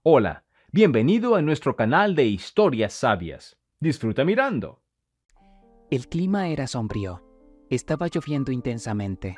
Hola, bienvenido a nuestro canal de historias sabias. Disfruta mirando. El clima era sombrío. Estaba lloviendo intensamente,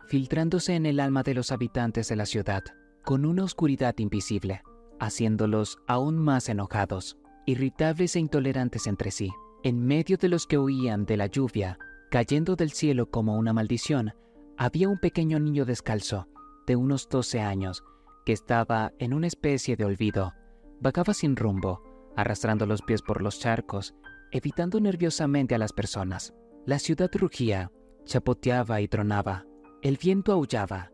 filtrándose en el alma de los habitantes de la ciudad, con una oscuridad invisible, haciéndolos aún más enojados, irritables e intolerantes entre sí. En medio de los que huían de la lluvia, cayendo del cielo como una maldición, había un pequeño niño descalzo, de unos 12 años, que estaba en una especie de olvido. Vagaba sin rumbo, arrastrando los pies por los charcos, evitando nerviosamente a las personas. La ciudad rugía, chapoteaba y tronaba. El viento aullaba,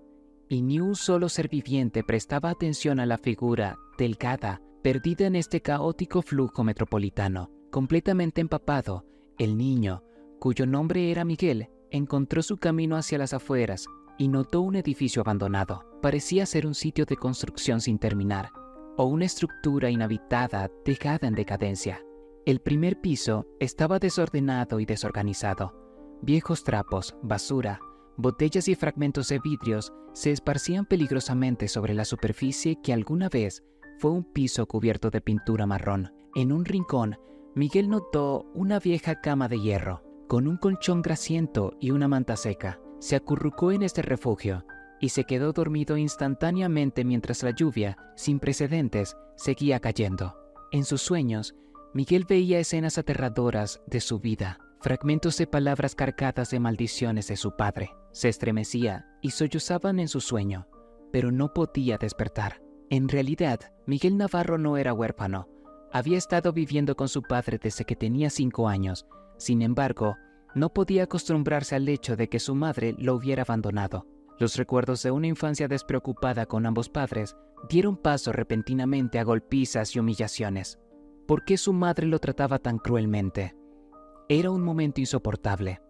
y ni un solo ser viviente prestaba atención a la figura delgada, perdida en este caótico flujo metropolitano. Completamente empapado, el niño, cuyo nombre era Miguel, encontró su camino hacia las afueras y notó un edificio abandonado. Parecía ser un sitio de construcción sin terminar, o una estructura inhabitada dejada en decadencia. El primer piso estaba desordenado y desorganizado. Viejos trapos, basura, botellas y fragmentos de vidrios se esparcían peligrosamente sobre la superficie que alguna vez fue un piso cubierto de pintura marrón. En un rincón, Miguel notó una vieja cama de hierro, con un colchón grasiento y una manta seca. Se acurrucó en este refugio y se quedó dormido instantáneamente mientras la lluvia, sin precedentes, seguía cayendo. En sus sueños, Miguel veía escenas aterradoras de su vida, fragmentos de palabras cargadas de maldiciones de su padre. Se estremecía y sollozaban en su sueño, pero no podía despertar. En realidad, Miguel Navarro no era huérfano. Había estado viviendo con su padre desde que tenía 5 años. Sin embargo, no podía acostumbrarse al hecho de que su madre lo hubiera abandonado. Los recuerdos de una infancia despreocupada con ambos padres dieron paso repentinamente a golpizas y humillaciones. ¿Por qué su madre lo trataba tan cruelmente? Era un momento insoportable.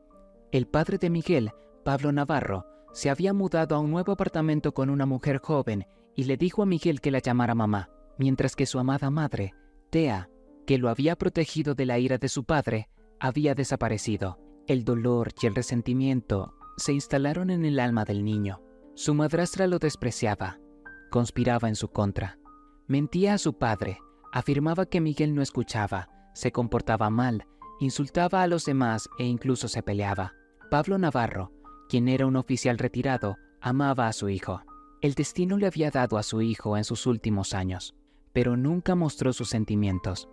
El padre de Miguel, Pablo Navarro, se había mudado a un nuevo apartamento con una mujer joven y le dijo a Miguel que la llamara mamá, mientras que su amada madre, Tea, que lo había protegido de la ira de su padre, había desaparecido. El dolor y el resentimiento se instalaron en el alma del niño. Su madrastra lo despreciaba, conspiraba en su contra. Mentía a su padre, afirmaba que Miguel no escuchaba, se comportaba mal, insultaba a los demás e incluso se peleaba. Pablo Navarro, quien era un oficial retirado, amaba a su hijo. El destino le había dado a su hijo en sus últimos años, pero nunca mostró sus sentimientos.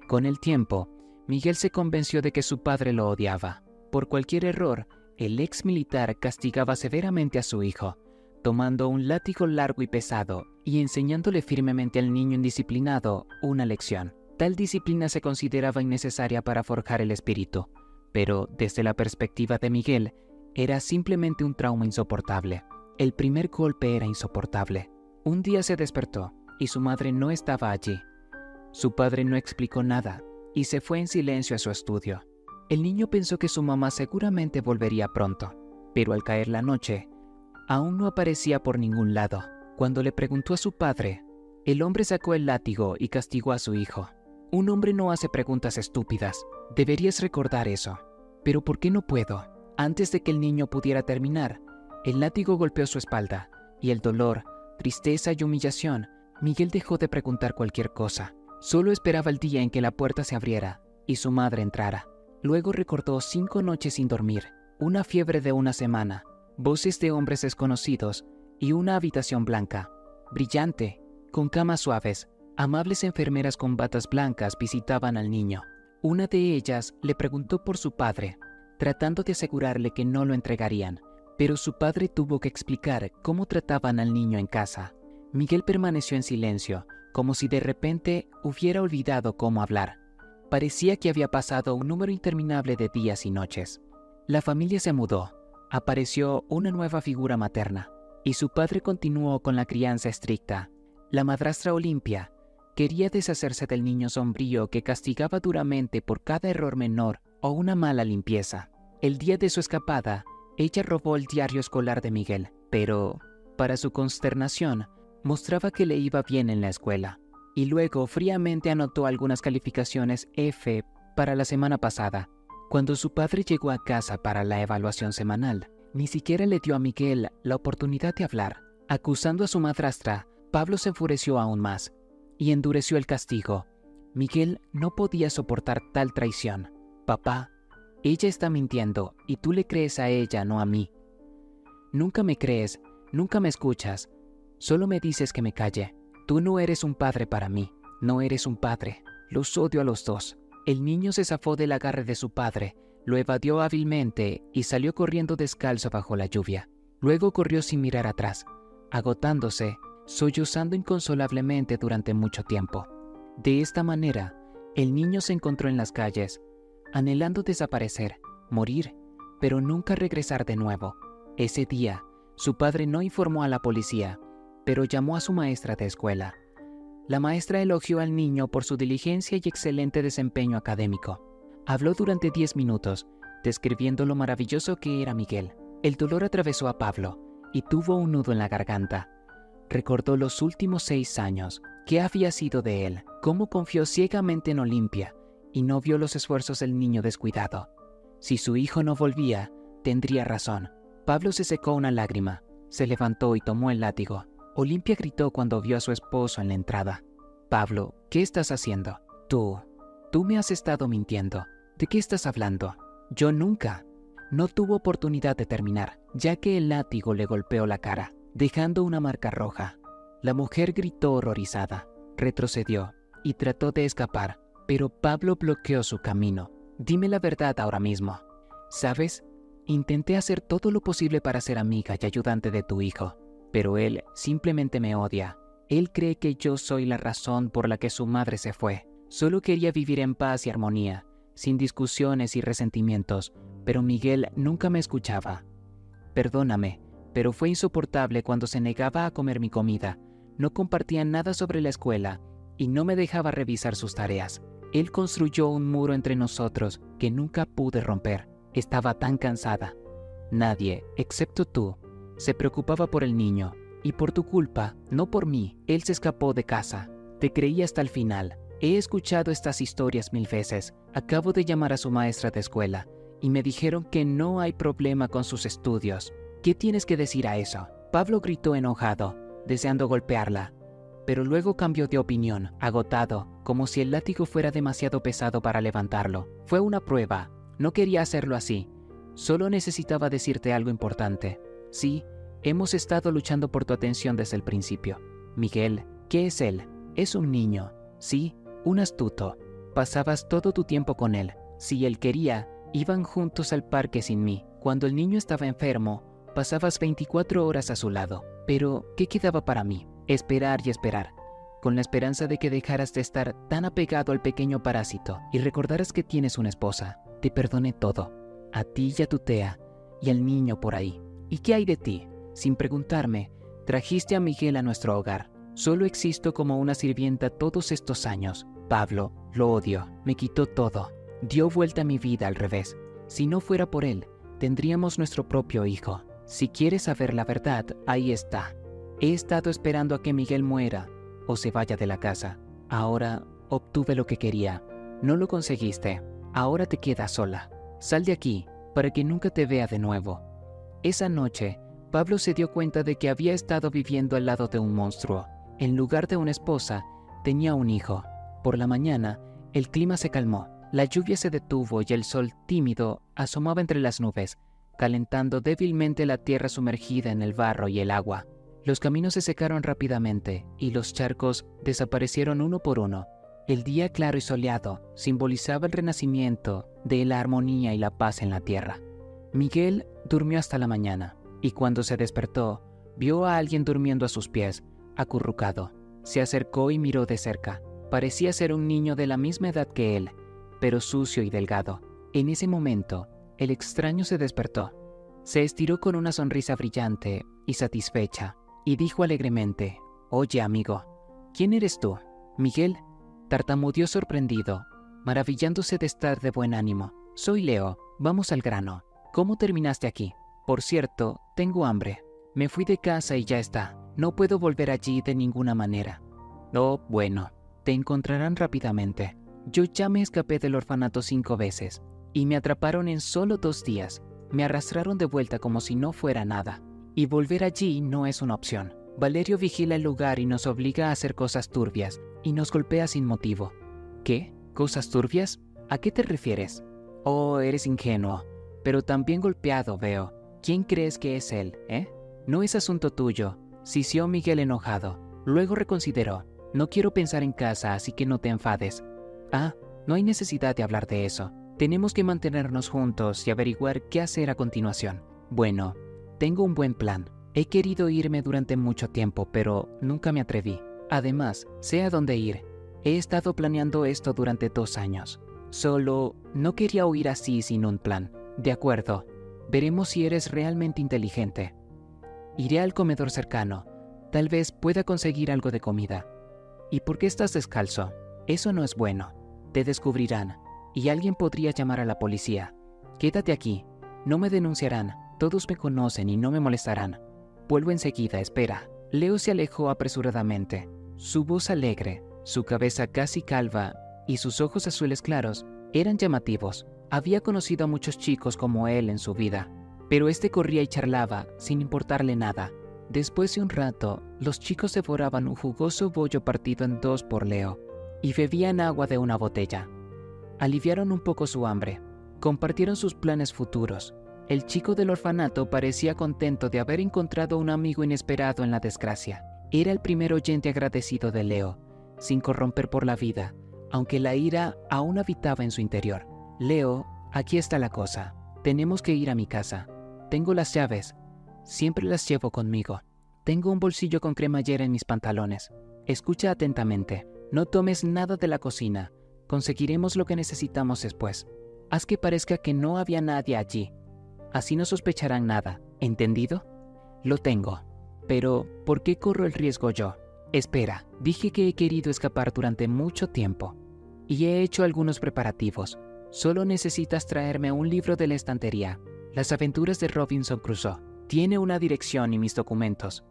Con el tiempo, Miguel se convenció de que su padre lo odiaba. Por cualquier error, el ex militar castigaba severamente a su hijo, tomando un látigo largo y pesado y enseñándole firmemente al niño indisciplinado una lección. Tal disciplina se consideraba innecesaria para forjar el espíritu, pero desde la perspectiva de Miguel, era simplemente un trauma insoportable. El primer golpe era insoportable. Un día se despertó y su madre no estaba allí. Su padre no explicó nada y se fue en silencio a su estudio. El niño pensó que su mamá seguramente volvería pronto, pero al caer la noche, aún no aparecía por ningún lado. Cuando le preguntó a su padre, el hombre sacó el látigo y castigó a su hijo. Un hombre no hace preguntas estúpidas. Deberías recordar eso. ¿Pero por qué no puedo? Antes de que el niño pudiera terminar, el látigo golpeó su espalda, y el dolor, tristeza y humillación, Miguel dejó de preguntar cualquier cosa. Solo esperaba el día en que la puerta se abriera y su madre entrara. Luego recordó 5 noches sin dormir, una fiebre de una semana, voces de hombres desconocidos y una habitación blanca, brillante, con camas suaves. Amables enfermeras con batas blancas visitaban al niño. Una de ellas le preguntó por su padre, tratando de asegurarle que no lo entregarían, pero su padre tuvo que explicar cómo trataban al niño en casa. Miguel permaneció en silencio, como si de repente hubiera olvidado cómo hablar. Parecía que había pasado un número interminable de días y noches. La familia se mudó. Apareció una nueva figura materna, y su padre continuó con la crianza estricta. La madrastra Olimpia quería deshacerse del niño sombrío que castigaba duramente por cada error menor o una mala limpieza. El día de su escapada, ella robó el diario escolar de Miguel, pero, para su consternación, mostraba que le iba bien en la escuela. Y luego fríamente anotó algunas calificaciones F para la semana pasada. Cuando su padre llegó a casa para la evaluación semanal, ni siquiera le dio a Miguel la oportunidad de hablar. Acusando a su madrastra, Pablo se enfureció aún más y endureció el castigo. Miguel no podía soportar tal traición. Papá, ella está mintiendo y tú le crees a ella, no a mí. Nunca me crees, nunca me escuchas. Solo me dices que me calle. Tú no eres un padre para mí. No eres un padre. Los odio a los dos. El niño se zafó del agarre de su padre, lo evadió hábilmente y salió corriendo descalzo bajo la lluvia. Luego corrió sin mirar atrás, agotándose, sollozando inconsolablemente durante mucho tiempo. De esta manera, el niño se encontró en las calles, anhelando desaparecer, morir, pero nunca regresar de nuevo. Ese día, su padre no informó a la policía, pero llamó a su maestra de escuela. La maestra elogió al niño por su diligencia y excelente desempeño académico. Habló durante 10 minutos, describiendo lo maravilloso que era Miguel. El dolor atravesó a Pablo y tuvo un nudo en la garganta. Recordó los últimos 6 años, qué había sido de él, cómo confió ciegamente en Olimpia y no vio los esfuerzos del niño descuidado. Si su hijo no volvía, tendría razón. Pablo se secó una lágrima, se levantó y tomó el látigo. Olimpia gritó cuando vio a su esposo en la entrada. «Pablo, ¿qué estás haciendo? Tú me has estado mintiendo. ¿De qué estás hablando? Yo nunca». No tuvo oportunidad de terminar, ya que el látigo le golpeó la cara, dejando una marca roja. La mujer gritó horrorizada, retrocedió y trató de escapar, pero Pablo bloqueó su camino. «Dime la verdad ahora mismo. ¿Sabes? Intenté hacer todo lo posible para ser amiga y ayudante de tu hijo, pero él simplemente me odia. Él cree que yo soy la razón por la que su madre se fue. Solo quería vivir en paz y armonía, sin discusiones y resentimientos, pero Miguel nunca me escuchaba. Perdóname, pero fue insoportable cuando se negaba a comer mi comida, no compartía nada sobre la escuela y no me dejaba revisar sus tareas. Él construyó un muro entre nosotros que nunca pude romper. Estaba tan cansada. Nadie, excepto tú, se preocupaba por el niño, y por tu culpa, no por mí, él se escapó de casa. Te creí hasta el final. He escuchado estas historias 1000 veces. Acabo de llamar a su maestra de escuela, y me dijeron que no hay problema con sus estudios. ¿Qué tienes que decir a eso? Pablo gritó enojado, deseando golpearla, pero luego cambió de opinión, agotado, como si el látigo fuera demasiado pesado para levantarlo. Fue una prueba. No quería hacerlo así. Solo necesitaba decirte algo importante. Sí, hemos estado luchando por tu atención desde el principio. Miguel, ¿qué es él? Es un niño. Sí, un astuto. Pasabas todo tu tiempo con él. Si él quería, iban juntos al parque sin mí. Cuando el niño estaba enfermo, pasabas 24 horas a su lado. Pero, ¿qué quedaba para mí? Esperar y esperar, con la esperanza de que dejaras de estar tan apegado al pequeño parásito y recordaras que tienes una esposa. Te perdoné todo, a ti y a tu Tea, y al niño por ahí. ¿Y qué hay de ti? Sin preguntarme, trajiste a Miguel a nuestro hogar. Solo existo como una sirvienta todos estos años. Pablo, lo odio, me quitó todo. Dio vuelta a mi vida al revés. Si no fuera por él, tendríamos nuestro propio hijo. Si quieres saber la verdad, ahí está. He estado esperando a que Miguel muera o se vaya de la casa. Ahora obtuve lo que quería. No lo conseguiste. Ahora te quedas sola. Sal de aquí para que nunca te vea de nuevo. Esa noche, Pablo se dio cuenta de que había estado viviendo al lado de un monstruo. En lugar de una esposa, tenía un hijo. Por la mañana, el clima se calmó. La lluvia se detuvo y el sol tímido asomaba entre las nubes, calentando débilmente la tierra sumergida en el barro y el agua. Los caminos se secaron rápidamente y los charcos desaparecieron uno por uno. El día claro y soleado simbolizaba el renacimiento de la armonía y la paz en la tierra. Miguel durmió hasta la mañana y cuando se despertó, vio a alguien durmiendo a sus pies, acurrucado. Se acercó y miró de cerca. Parecía ser un niño de la misma edad que él, pero sucio y delgado. En ese momento, el extraño se despertó. Se estiró con una sonrisa brillante y satisfecha, y dijo alegremente: «Oye, amigo, ¿quién eres tú?» Miguel tartamudeó sorprendido, maravillándose de estar de buen ánimo. «Soy Leo, vamos al grano. ¿Cómo terminaste aquí? Por cierto, tengo hambre. Me fui de casa y ya está. No puedo volver allí de ninguna manera». «Oh, bueno, te encontrarán rápidamente. Yo ya me escapé del orfanato 5 veces, y me atraparon en solo 2 días. Me arrastraron de vuelta como si no fuera nada. Y volver allí no es una opción. Valerio vigila el lugar y nos obliga a hacer cosas turbias. y nos golpea sin motivo. ¿Qué? ¿Cosas turbias? ¿A qué te refieres? Oh, eres ingenuo, pero también golpeado veo. ¿Quién crees que es él, No es asunto tuyo, sisió Miguel enojado. Luego reconsideró. No quiero pensar en casa, así que no te enfades. Ah, no hay necesidad de hablar de eso. Tenemos que mantenernos juntos y averiguar qué hacer a continuación. Bueno, tengo un buen plan. He querido irme durante mucho tiempo, pero nunca me atreví. Además, sé a dónde ir. He estado planeando esto durante 2 años. Solo no quería huir así sin un plan. De acuerdo, veremos si eres realmente inteligente. Iré al comedor cercano. Tal vez pueda conseguir algo de comida. ¿Y por qué estás descalzo? Eso no es bueno. Te descubrirán, y alguien podría llamar a la policía. Quédate aquí. No me denunciarán. Todos me conocen y no me molestarán. Vuelvo enseguida, espera. Leo se alejó apresuradamente. Su voz alegre, su cabeza casi calva y sus ojos azules claros eran llamativos. Había conocido a muchos chicos como él en su vida, pero este corría y charlaba sin importarle nada. Después de un rato, los chicos devoraban un jugoso bollo partido en 2 por Leo y bebían agua de una botella. Aliviaron un poco su hambre. Compartieron sus planes futuros. El chico del orfanato parecía contento de haber encontrado un amigo inesperado en la desgracia. Era el primer oyente agradecido de Leo, sin corromper por la vida, aunque la ira aún habitaba en su interior. Leo, aquí está la cosa. Tenemos que ir a mi casa. Tengo las llaves. Siempre las llevo conmigo. Tengo un bolsillo con cremallera en mis pantalones. Escucha atentamente. No tomes nada de la cocina. Conseguiremos lo que necesitamos después. Haz que parezca que no había nadie allí. Así no sospecharán nada. ¿Entendido? Lo tengo. Pero, ¿por qué corro el riesgo yo? Espera, dije que he querido escapar durante mucho tiempo. Y he hecho algunos preparativos. Solo necesitas traerme un libro de la estantería. Las aventuras de Robinson Crusoe. Tiene una dirección y mis documentos.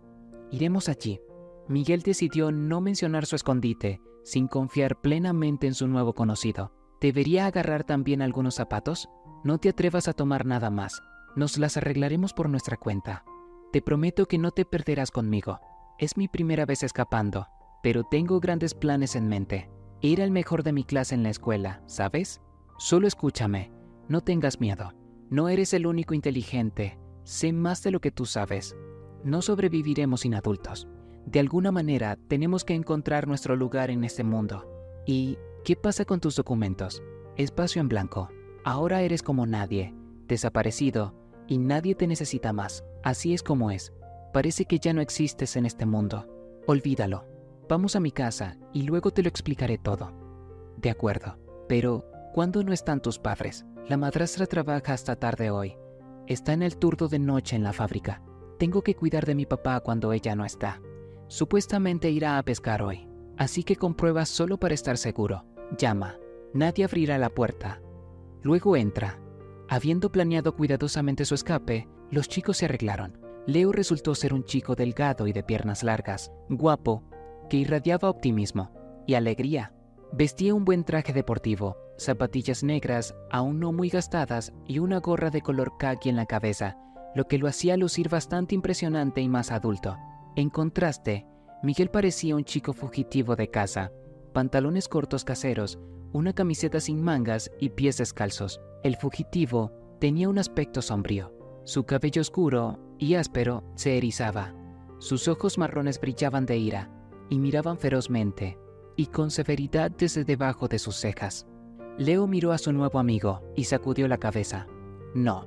Iremos allí. Miguel decidió no mencionar su escondite, sin confiar plenamente en su nuevo conocido. ¿Debería agarrar también algunos zapatos? No te atrevas a tomar nada más. Nos las arreglaremos por nuestra cuenta. Te prometo que no te perderás conmigo. Es mi primera vez escapando, pero tengo grandes planes en mente. Era el mejor de mi clase en la escuela, ¿sabes? Solo escúchame. No tengas miedo. No eres el único inteligente. Sé más de lo que tú sabes. No sobreviviremos sin adultos. De alguna manera, tenemos que encontrar nuestro lugar en este mundo. ¿Y qué pasa con tus documentos? Espacio en blanco. Ahora eres como nadie, desaparecido, y nadie te necesita más. Así es como es. Parece que ya no existes en este mundo. Olvídalo. Vamos a mi casa y luego te lo explicaré todo. De acuerdo. Pero, ¿cuándo no están tus padres? La madrastra trabaja hasta tarde hoy. Está en el turno de noche en la fábrica. Tengo que cuidar de mi papá cuando ella no está. Supuestamente irá a pescar hoy. Así que comprueba solo para estar seguro. Llama. Nadie abrirá la puerta. Luego entra. Habiendo planeado cuidadosamente su escape, los chicos se arreglaron. Leo resultó ser un chico delgado y de piernas largas, guapo, que irradiaba optimismo y alegría. Vestía un buen traje deportivo, zapatillas negras, aún no muy gastadas, y una gorra de color caqui en la cabeza, lo que lo hacía lucir bastante impresionante y más adulto. En contraste, Miguel parecía un chico fugitivo de casa, pantalones cortos caseros, una camiseta sin mangas y pies descalzos. El fugitivo tenía un aspecto sombrío. Su cabello oscuro y áspero se erizaba. Sus ojos marrones brillaban de ira y miraban ferozmente y con severidad desde debajo de sus cejas. Leo miró a su nuevo amigo y sacudió la cabeza. No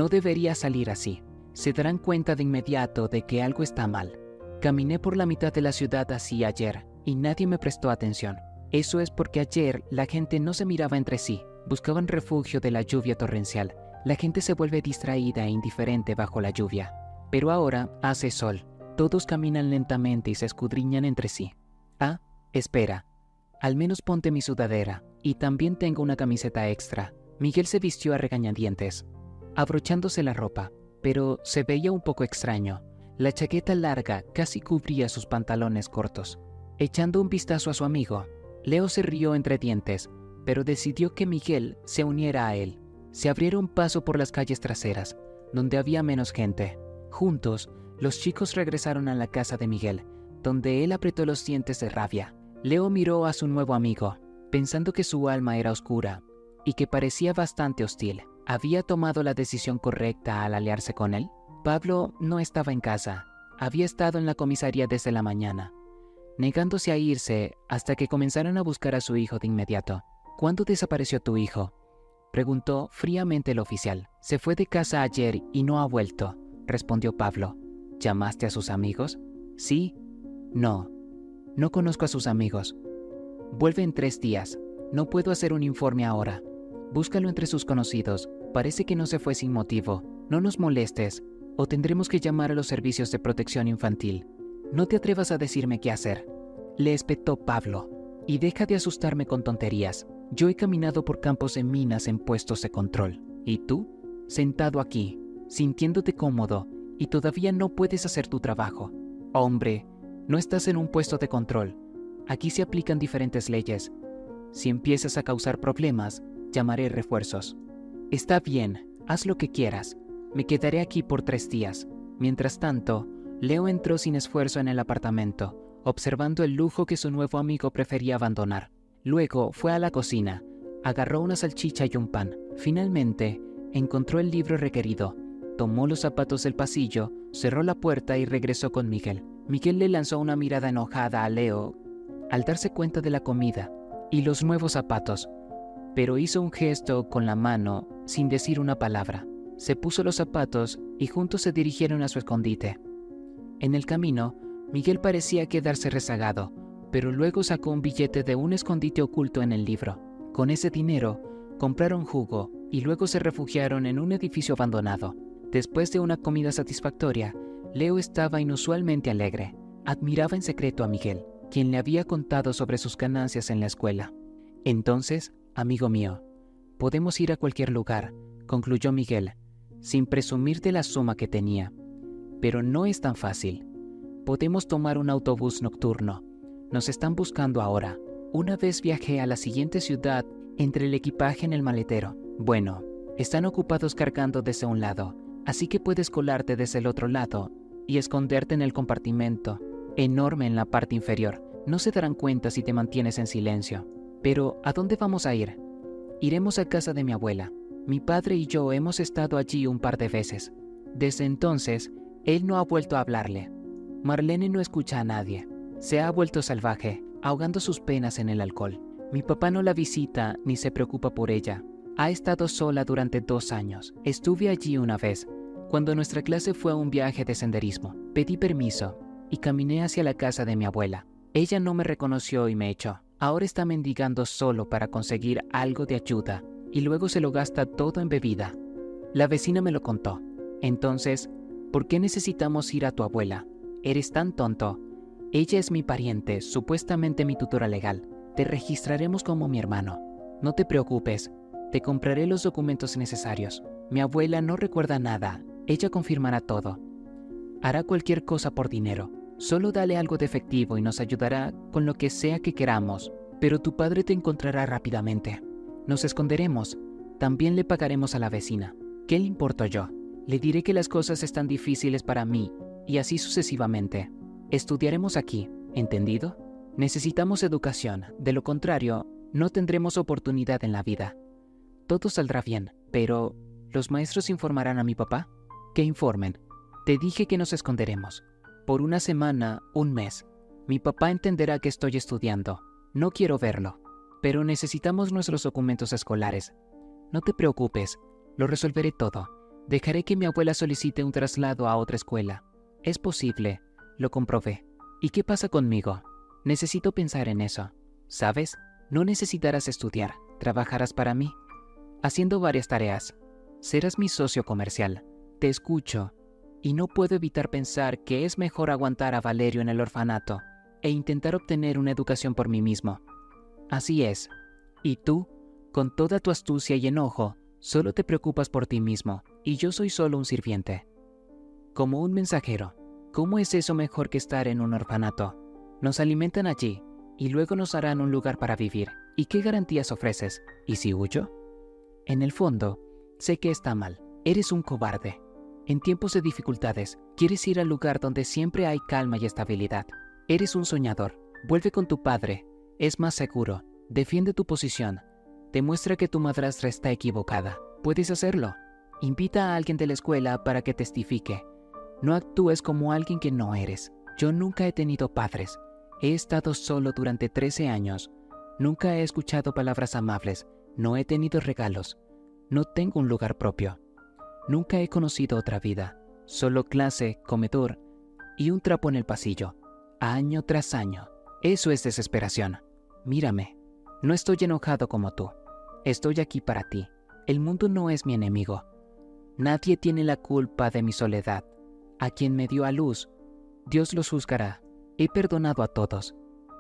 debería salir así. Se darán cuenta de inmediato de que algo está mal. Caminé por la mitad de la ciudad así ayer y nadie me prestó atención. Eso es porque ayer la gente no se miraba entre sí, buscaban refugio de la lluvia torrencial. La gente se vuelve distraída e indiferente bajo la lluvia. Pero ahora hace sol. Todos caminan lentamente y se escudriñan entre sí. Ah, espera. Al menos ponte mi sudadera. Y también tengo una camiseta extra. Miguel se vistió a regañadientes, abrochándose la ropa, pero se veía un poco extraño. La chaqueta larga casi cubría sus pantalones cortos. Echando un vistazo a su amigo, Leo se rió entre dientes, pero decidió que Miguel se uniera a él. Se abrieron paso por las calles traseras, donde había menos gente. Juntos, los chicos regresaron a la casa de Miguel, donde él apretó los dientes de rabia. Leo miró a su nuevo amigo, pensando que su alma era oscura y que parecía bastante hostil. ¿Había tomado la decisión correcta al aliarse con él? Pablo no estaba en casa. Había estado en la comisaría desde la mañana, negándose a irse hasta que comenzaron a buscar a su hijo de inmediato. ¿Cuándo desapareció tu hijo?, preguntó fríamente el oficial. Se fue de casa ayer y no ha vuelto, respondió Pablo. ¿Llamaste a sus amigos? Sí. No. No conozco a sus amigos. Vuelve en 3 días. No puedo hacer un informe ahora. Búscalo entre sus conocidos. Parece que no se fue sin motivo. No nos molestes, o tendremos que llamar a los servicios de protección infantil. No te atrevas a decirme qué hacer, le espetó Pablo. Y deja de asustarme con tonterías. Yo he caminado por campos de minas en puestos de control. ¿Y tú? Sentado aquí, sintiéndote cómodo, y todavía no puedes hacer tu trabajo. Hombre, no estás en un puesto de control. Aquí se aplican diferentes leyes. Si empiezas a causar problemas, llamaré refuerzos. Está bien, haz lo que quieras. Me quedaré aquí por 3 días. Mientras tanto, Leo entró sin esfuerzo en el apartamento, observando el lujo que su nuevo amigo prefería abandonar. Luego fue a la cocina, agarró una salchicha y un pan. Finalmente, encontró el libro requerido, tomó los zapatos del pasillo, cerró la puerta y regresó con Miguel. Miguel le lanzó una mirada enojada a Leo al darse cuenta de la comida y los nuevos zapatos, pero hizo un gesto con la mano sin decir una palabra. Se puso los zapatos y juntos se dirigieron a su escondite. En el camino, Miguel parecía quedarse rezagado, pero luego sacó un billete de un escondite oculto en el libro. Con ese dinero, compraron jugo y luego se refugiaron en un edificio abandonado. Después de una comida satisfactoria, Leo estaba inusualmente alegre. Admiraba en secreto a Miguel, quien le había contado sobre sus ganancias en la escuela. Entonces, amigo mío, podemos ir a cualquier lugar, concluyó Miguel, sin presumir de la suma que tenía. Pero no es tan fácil. Podemos tomar un autobús nocturno. Nos están buscando ahora. Una vez viajé a la siguiente ciudad entre el equipaje en el maletero. Bueno, están ocupados cargando desde un lado, así que puedes colarte desde el otro lado y esconderte en el compartimento enorme en la parte inferior. No se darán cuenta si te mantienes en silencio. Pero, ¿a dónde vamos a ir? Iremos a casa de mi abuela. Mi padre y yo hemos estado allí un par de veces. Desde entonces, él no ha vuelto a hablarle. Marlene no escucha a nadie. Se ha vuelto salvaje, ahogando sus penas en el alcohol. Mi papá no la visita ni se preocupa por ella. Ha estado sola durante 2 años. Estuve allí una vez, cuando nuestra clase fue a un viaje de senderismo. Pedí permiso y caminé hacia la casa de mi abuela. Ella no me reconoció y me echó. Ahora está mendigando solo para conseguir algo de ayuda y luego se lo gasta todo en bebida. La vecina me lo contó. Entonces, ¿por qué necesitamos ir a tu abuela? Eres tan tonto. Ella es mi pariente, supuestamente mi tutora legal. Te registraremos como mi hermano. No te preocupes, te compraré los documentos necesarios. Mi abuela no recuerda nada, ella confirmará todo. Hará cualquier cosa por dinero. Solo dale algo de efectivo y nos ayudará con lo que sea que queramos, pero tu padre te encontrará rápidamente. Nos esconderemos. También le pagaremos a la vecina. ¿Qué le importo yo? Le diré que las cosas están difíciles para mí, y así sucesivamente. Estudiaremos aquí, ¿entendido? Necesitamos educación, de lo contrario, no tendremos oportunidad en la vida. Todo saldrá bien, pero ¿los maestros informarán a mi papá? Que informen. Te dije que nos esconderemos. Por 1 semana, 1 mes. Mi papá entenderá que estoy estudiando. No quiero verlo. Pero necesitamos nuestros documentos escolares. No te preocupes, lo resolveré todo. Dejaré que mi abuela solicite un traslado a otra escuela. Es posible, lo comprobé. ¿Y qué pasa conmigo? Necesito pensar en eso. ¿Sabes? No necesitarás estudiar. Trabajarás para mí, haciendo varias tareas. Serás mi socio comercial. Te escucho. Y no puedo evitar pensar que es mejor aguantar a Valerio en el orfanato e intentar obtener una educación por mí mismo. Así es. Y tú, con toda tu astucia y enojo, solo te preocupas por ti mismo, y yo soy solo un sirviente. Como un mensajero. ¿Cómo es eso mejor que estar en un orfanato? Nos alimentan allí, y luego nos harán un lugar para vivir. ¿Y qué garantías ofreces? ¿Y si huyo? En el fondo, sé que está mal. Eres un cobarde. En tiempos de dificultades, quieres ir al lugar donde siempre hay calma y estabilidad. Eres un soñador. Vuelve con tu padre. Es más seguro. Defiende tu posición. Demuestra que tu madrastra está equivocada. Puedes hacerlo. Invita a alguien de la escuela para que testifique. No actúes como alguien que no eres. Yo nunca he tenido padres. He estado solo durante 13 años. Nunca he escuchado palabras amables. No he tenido regalos. No tengo un lugar propio. Nunca he conocido otra vida. Solo clase, comedor y un trapo en el pasillo. Año tras año. Eso es desesperación. Mírame. No estoy enojado como tú. Estoy aquí para ti. El mundo no es mi enemigo. Nadie tiene la culpa de mi soledad. A quien me dio a luz, Dios los juzgará. He perdonado a todos.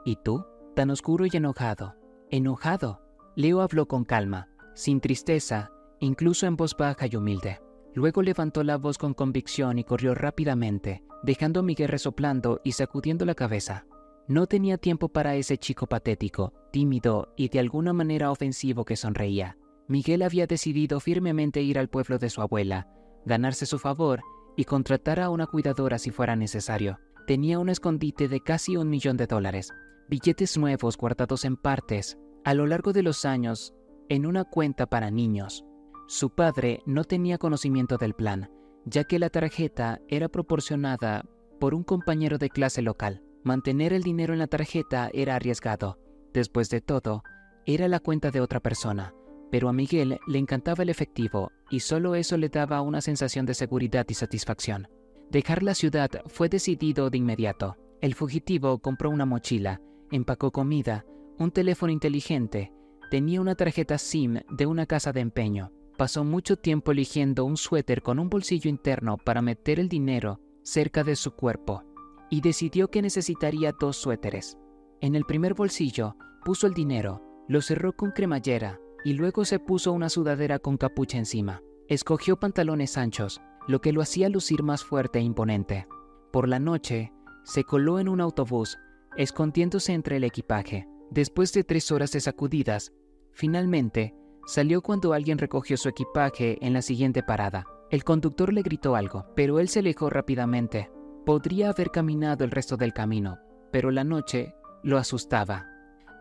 ¿Y tú? Tan oscuro y enojado. Enojado. Leo habló con calma, sin tristeza, incluso en voz baja y humilde. Luego levantó la voz con convicción y corrió rápidamente, dejando a Miguel resoplando y sacudiendo la cabeza. No tenía tiempo para ese chico patético, tímido y de alguna manera ofensivo que sonreía. Miguel había decidido firmemente ir al pueblo de su abuela, ganarse su favor y contratar a una cuidadora si fuera necesario. Tenía un escondite de casi $1.000.000, billetes nuevos guardados en partes, a lo largo de los años, en una cuenta para niños. Su padre no tenía conocimiento del plan, ya que la tarjeta era proporcionada por un compañero de clase local. Mantener el dinero en la tarjeta era arriesgado. Después de todo, era la cuenta de otra persona, pero a Miguel le encantaba el efectivo y solo eso le daba una sensación de seguridad y satisfacción. Dejar la ciudad fue decidido de inmediato. El fugitivo compró una mochila, empacó comida, un teléfono inteligente, tenía una tarjeta SIM de una casa de empeño. Pasó mucho tiempo eligiendo un suéter con un bolsillo interno para meter el dinero cerca de su cuerpo y decidió que necesitaría 2 suéteres. En el primer bolsillo puso el dinero, lo cerró con cremallera y luego se puso una sudadera con capucha encima. Escogió pantalones anchos, lo que lo hacía lucir más fuerte e imponente. Por la noche, se coló en un autobús, escondiéndose entre el equipaje. Después de 3 horas de sacudidas, finalmente, salió cuando alguien recogió su equipaje en la siguiente parada. El conductor le gritó algo, pero él se alejó rápidamente. Podría haber caminado el resto del camino, pero la noche lo asustaba.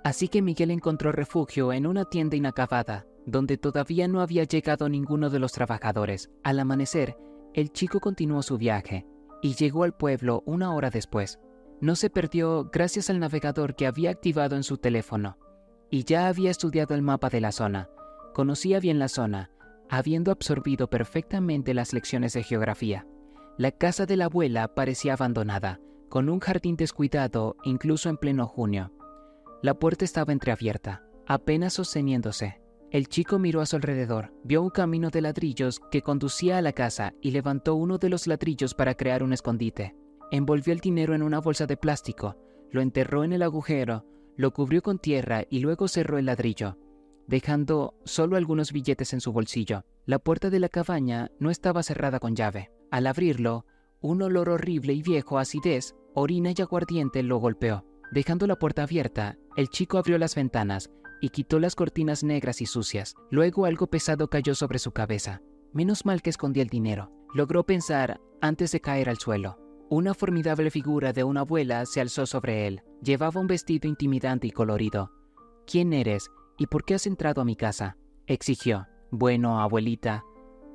Así que Miguel encontró refugio en una tienda inacabada, donde todavía no había llegado ninguno de los trabajadores. Al amanecer, el chico continuó su viaje y llegó al pueblo 1 hora después. No se perdió gracias al navegador que había activado en su teléfono y ya había estudiado el mapa de la zona. Conocía bien la zona, habiendo absorbido perfectamente las lecciones de geografía. La casa de la abuela parecía abandonada, con un jardín descuidado incluso en pleno junio. La puerta estaba entreabierta, apenas sosteniéndose. El chico miró a su alrededor, vio un camino de ladrillos que conducía a la casa y levantó uno de los ladrillos para crear un escondite. Envolvió el dinero en una bolsa de plástico, lo enterró en el agujero, lo cubrió con tierra y luego cerró el ladrillo, dejando solo algunos billetes en su bolsillo. La puerta de la cabaña no estaba cerrada con llave. Al abrirlo, un olor horrible y viejo a acidez, orina y aguardiente lo golpeó. Dejando la puerta abierta, el chico abrió las ventanas y quitó las cortinas negras y sucias. Luego algo pesado cayó sobre su cabeza. Menos mal que escondía el dinero. Logró pensar antes de caer al suelo. Una formidable figura de una abuela se alzó sobre él. Llevaba un vestido intimidante y colorido. ¿Quién eres y por qué has entrado a mi casa?, exigió. Bueno, abuelita,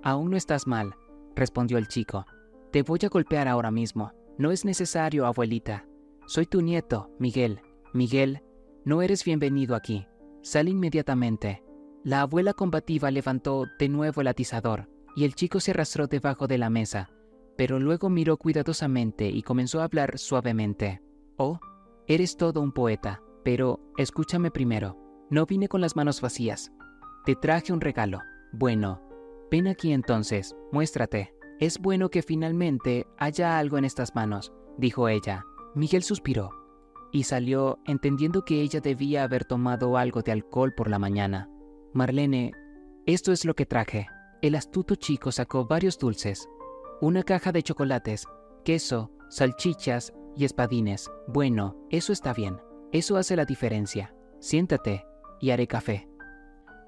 aún no estás mal, respondió el chico. Te voy a golpear ahora mismo. No es necesario, abuelita. Soy tu nieto, Miguel. Miguel, no eres bienvenido aquí. Sal inmediatamente. La abuela combativa levantó de nuevo el atizador y el chico se arrastró debajo de la mesa, pero luego miró cuidadosamente y comenzó a hablar suavemente. Oh, eres todo un poeta, pero escúchame primero. No vine con las manos vacías. Te traje un regalo. Bueno, ven aquí entonces, muéstrate. Es bueno que finalmente haya algo en estas manos, dijo ella. Miguel suspiró y salió entendiendo que ella debía haber tomado algo de alcohol por la mañana. Marlene, esto es lo que traje. El astuto chico sacó varios dulces, una caja de chocolates, queso, salchichas y espadines. Bueno, eso está bien. Eso hace la diferencia. Siéntate y haré café.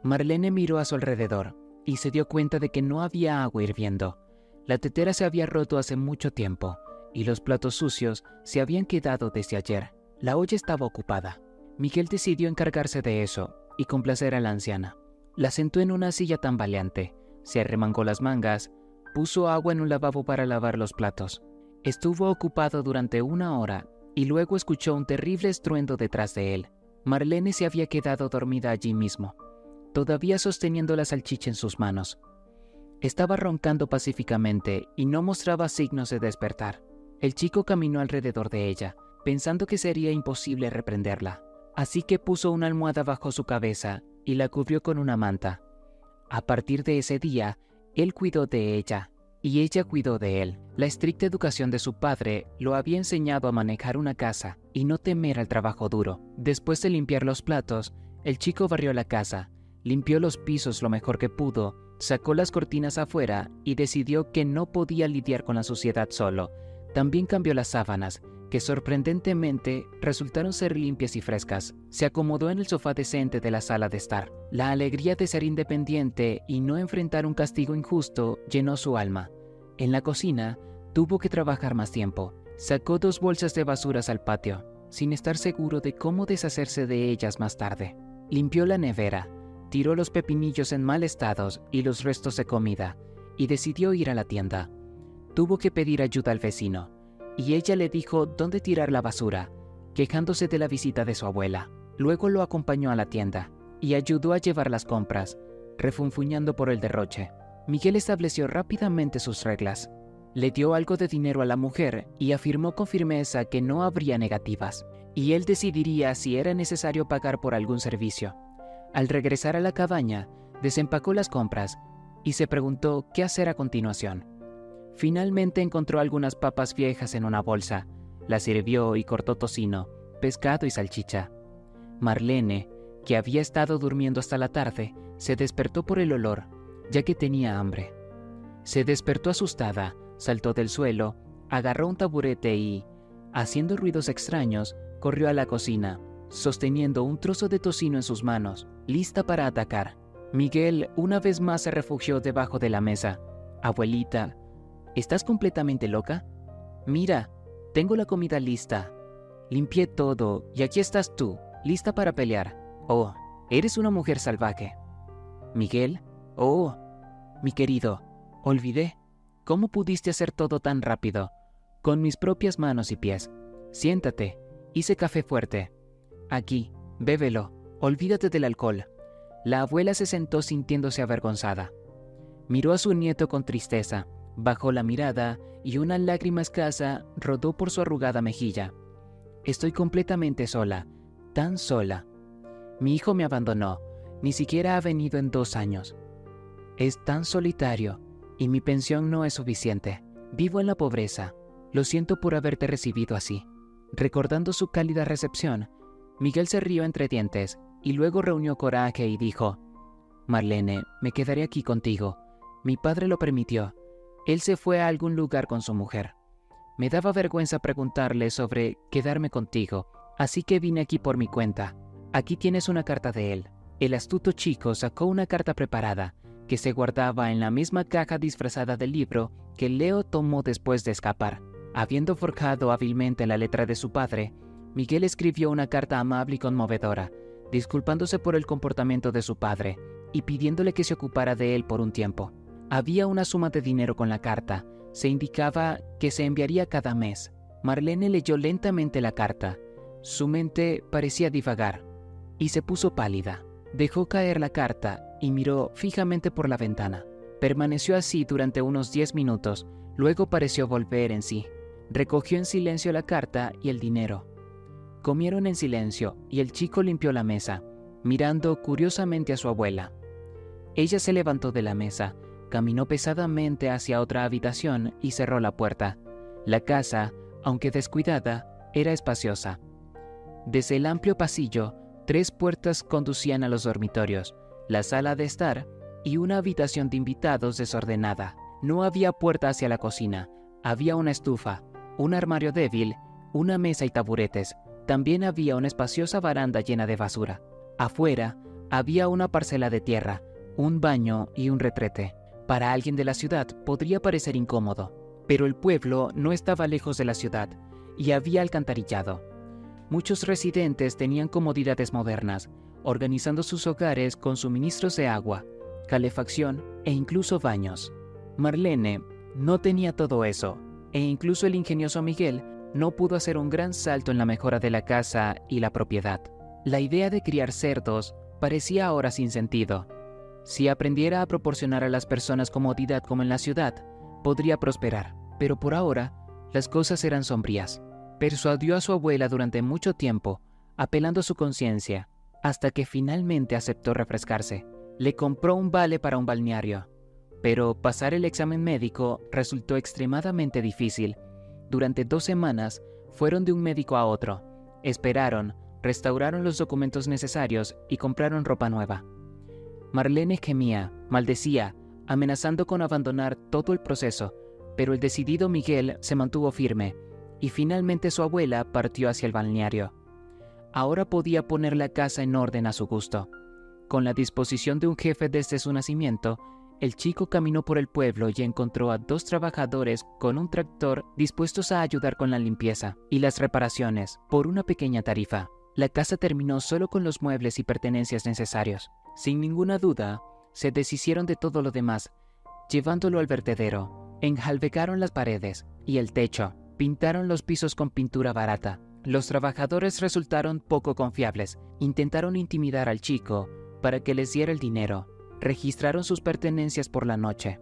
Marlene miró a su alrededor y se dio cuenta de que no había agua hirviendo. La tetera se había roto hace mucho tiempo y los platos sucios se habían quedado desde ayer. La olla estaba ocupada. Miguel decidió encargarse de eso y complacer a la anciana. La sentó en una silla tambaleante, se arremangó las mangas, puso agua en un lavabo para lavar los platos. Estuvo ocupado durante 1 hora y luego escuchó un terrible estruendo detrás de él. Marlene se había quedado dormida allí mismo, todavía sosteniendo la salchicha en sus manos. Estaba roncando pacíficamente y no mostraba signos de despertar. El chico caminó alrededor de ella, pensando que sería imposible reprenderla. Así que puso una almohada bajo su cabeza y la cubrió con una manta. A partir de ese día, él cuidó de ella y ella cuidó de él. La estricta educación de su padre lo había enseñado a manejar una casa y no temer al trabajo duro. Después de limpiar los platos, el chico barrió la casa, limpió los pisos lo mejor que pudo, sacó las cortinas afuera y decidió que no podía lidiar con la suciedad solo. También cambió las sábanas, que sorprendentemente resultaron ser limpias y frescas. Se acomodó en el sofá decente de la sala de estar. La alegría de ser independiente y no enfrentar un castigo injusto llenó su alma. En la cocina, tuvo que trabajar más tiempo. Sacó 2 bolsas de basuras al patio, sin estar seguro de cómo deshacerse de ellas más tarde. Limpió la nevera, tiró los pepinillos en mal estado y los restos de comida, y decidió ir a la tienda. Tuvo que pedir ayuda al vecino, y ella le dijo dónde tirar la basura, quejándose de la visita de su abuela. Luego lo acompañó a la tienda y ayudó a llevar las compras, refunfuñando por el derroche. Miguel estableció rápidamente sus reglas. Le dio algo de dinero a la mujer y afirmó con firmeza que no habría negativas, y él decidiría si era necesario pagar por algún servicio. Al regresar a la cabaña, desempacó las compras y se preguntó qué hacer a continuación. Finalmente encontró algunas papas viejas en una bolsa, las sirvió y cortó tocino, pescado y salchicha. Marlene, que había estado durmiendo hasta la tarde, se despertó por el olor, ya que tenía hambre. Se despertó asustada, saltó del suelo, agarró un taburete y, haciendo ruidos extraños, corrió a la cocina, sosteniendo un trozo de tocino en sus manos, lista para atacar. Miguel una vez más se refugió debajo de la mesa. «Abuelita, ¿estás completamente loca? Mira, tengo la comida lista. Limpié todo y aquí estás tú, lista para pelear. Oh, eres una mujer salvaje». «Miguel, oh, mi querido, olvidé. ¿Cómo pudiste hacer todo tan rápido? Con mis propias manos y pies. Siéntate, hice café fuerte. Aquí, bébelo, olvídate del alcohol». La abuela se sentó sintiéndose avergonzada. Miró a su nieto con tristeza, bajó la mirada y una lágrima escasa rodó por su arrugada mejilla. «Estoy completamente sola, tan sola. Mi hijo me abandonó, ni siquiera ha venido en 2 años. Es tan solitario y mi pensión no es suficiente. Vivo en la pobreza. Lo siento por haberte recibido así». Recordando su cálida recepción, Miguel se rió entre dientes y luego reunió coraje y dijo: «Marlene, me quedaré aquí contigo. Mi padre lo permitió. Él se fue a algún lugar con su mujer. Me daba vergüenza preguntarle sobre quedarme contigo, así que vine aquí por mi cuenta. Aquí tienes una carta de él». El astuto chico sacó una carta preparada, que se guardaba en la misma caja disfrazada del libro que Leo tomó después de escapar. Habiendo forjado hábilmente la letra de su padre, Miguel escribió una carta amable y conmovedora, disculpándose por el comportamiento de su padre y pidiéndole que se ocupara de él por un tiempo. Había una suma de dinero con la carta. Se indicaba que se enviaría cada mes. Marlene leyó lentamente la carta. Su mente parecía divagar y se puso pálida. Dejó caer la carta y miró fijamente por la ventana. Permaneció así durante unos 10 minutos, luego pareció volver en sí. Recogió en silencio la carta y el dinero. Comieron en silencio y el chico limpió la mesa, mirando curiosamente a su abuela. Ella se levantó de la mesa, caminó pesadamente hacia otra habitación y cerró la puerta. La casa, aunque descuidada, era espaciosa. Desde el amplio pasillo, 3 puertas conducían a los dormitorios, la sala de estar y una habitación de invitados desordenada. No había puerta hacia la cocina. Había una estufa, un armario débil, una mesa y taburetes. También había una espaciosa baranda llena de basura. Afuera había una parcela de tierra, un baño y un retrete. Para alguien de la ciudad podría parecer incómodo, pero el pueblo no estaba lejos de la ciudad y había alcantarillado. Muchos residentes tenían comodidades modernas, organizando sus hogares con suministros de agua, calefacción e incluso baños. Marlene no tenía todo eso, e incluso el ingenioso Miguel no pudo hacer un gran salto en la mejora de la casa y la propiedad. La idea de criar cerdos parecía ahora sin sentido. Si aprendiera a proporcionar a las personas comodidad como en la ciudad, podría prosperar, pero por ahora las cosas eran sombrías. Persuadió a su abuela durante mucho tiempo, apelando a su conciencia, hasta que finalmente aceptó refrescarse. Le compró un vale para un balneario, pero pasar el examen médico resultó extremadamente difícil. Durante 2 semanas fueron de un médico a otro, esperaron, restauraron los documentos necesarios y compraron ropa nueva. Marlene gemía, maldecía, amenazando con abandonar todo el proceso, pero el decidido Miguel se mantuvo firme, y finalmente su abuela partió hacia el balneario. Ahora podía poner la casa en orden a su gusto. Con la disposición de un jefe desde su nacimiento, el chico caminó por el pueblo y encontró a 2 trabajadores con un tractor dispuestos a ayudar con la limpieza y las reparaciones por una pequeña tarifa. La casa terminó solo con los muebles y pertenencias necesarios. Sin ninguna duda, se deshicieron de todo lo demás, llevándolo al vertedero. Enjalbegaron las paredes y el techo, pintaron los pisos con pintura barata. Los trabajadores resultaron poco confiables. Intentaron intimidar al chico para que les diera el dinero. Registraron sus pertenencias por la noche.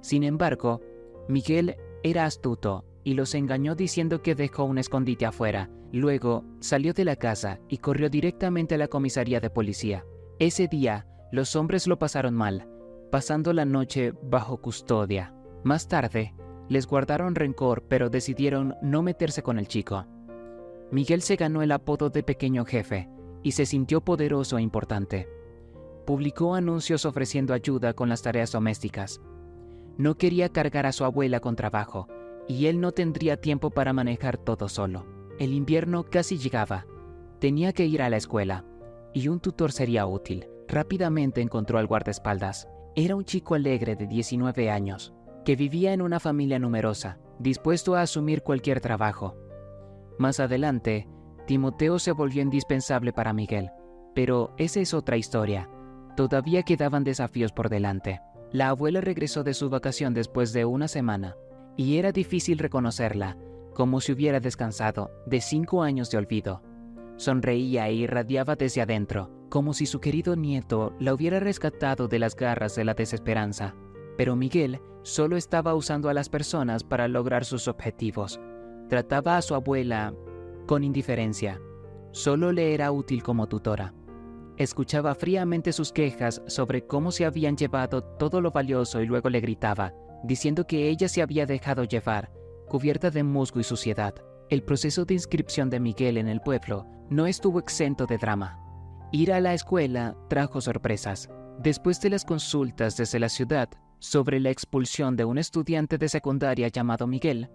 Sin embargo, Miguel era astuto y los engañó diciendo que dejó un escondite afuera. Luego salió de la casa y corrió directamente a la comisaría de policía. Ese día, los hombres lo pasaron mal, pasando la noche bajo custodia. Más tarde, les guardaron rencor, pero decidieron no meterse con el chico. Miguel se ganó el apodo de pequeño jefe y se sintió poderoso e importante. Publicó anuncios ofreciendo ayuda con las tareas domésticas. No quería cargar a su abuela con trabajo, y él no tendría tiempo para manejar todo solo. El invierno casi llegaba. Tenía que ir a la escuela, y un tutor sería útil. Rápidamente encontró al guardaespaldas. Era un chico alegre de 19 años, que vivía en una familia numerosa, dispuesto a asumir cualquier trabajo. Más adelante, Timoteo se volvió indispensable para Miguel, pero esa es otra historia. Todavía quedaban desafíos por delante. La abuela regresó de su vacación después de una semana, y era difícil reconocerla, como si hubiera descansado de 5 años de olvido. Sonreía e irradiaba desde adentro, como si su querido nieto la hubiera rescatado de las garras de la desesperanza. Pero Miguel solo estaba usando a las personas para lograr sus objetivos. Trataba a su abuela con indiferencia. Solo le era útil como tutora. Escuchaba fríamente sus quejas sobre cómo se habían llevado todo lo valioso y luego le gritaba, diciendo que ella se había dejado llevar, cubierta de musgo y suciedad. El proceso de inscripción de Miguel en el pueblo no estuvo exento de drama. Ir a la escuela trajo sorpresas. Después de las consultas desde la ciudad sobre la expulsión de un estudiante de secundaria llamado Miguel,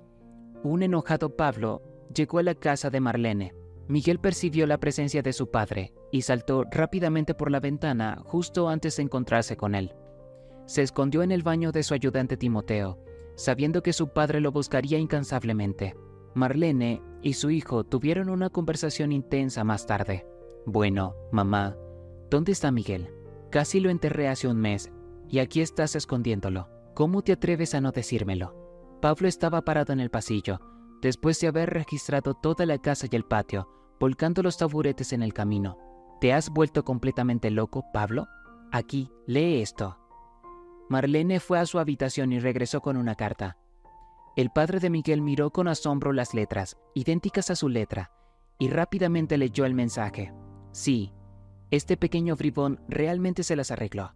un enojado Pablo llegó a la casa de Marlene. Miguel percibió la presencia de su padre y saltó rápidamente por la ventana justo antes de encontrarse con él. Se escondió en el baño de su ayudante Timoteo, sabiendo que su padre lo buscaría incansablemente. Marlene y su hijo tuvieron una conversación intensa más tarde. Bueno, mamá, ¿dónde está Miguel? Casi lo enterré hace un mes y aquí estás escondiéndolo. ¿Cómo te atreves a no decírmelo? Pablo estaba parado en el pasillo, después de haber registrado toda la casa y el patio, volcando los taburetes en el camino. ¿Te has vuelto completamente loco, Pablo? Aquí, lee esto. Marlene fue a su habitación y regresó con una carta. El padre de Miguel miró con asombro las letras, idénticas a su letra, y rápidamente leyó el mensaje. Sí, este pequeño bribón realmente se las arregló.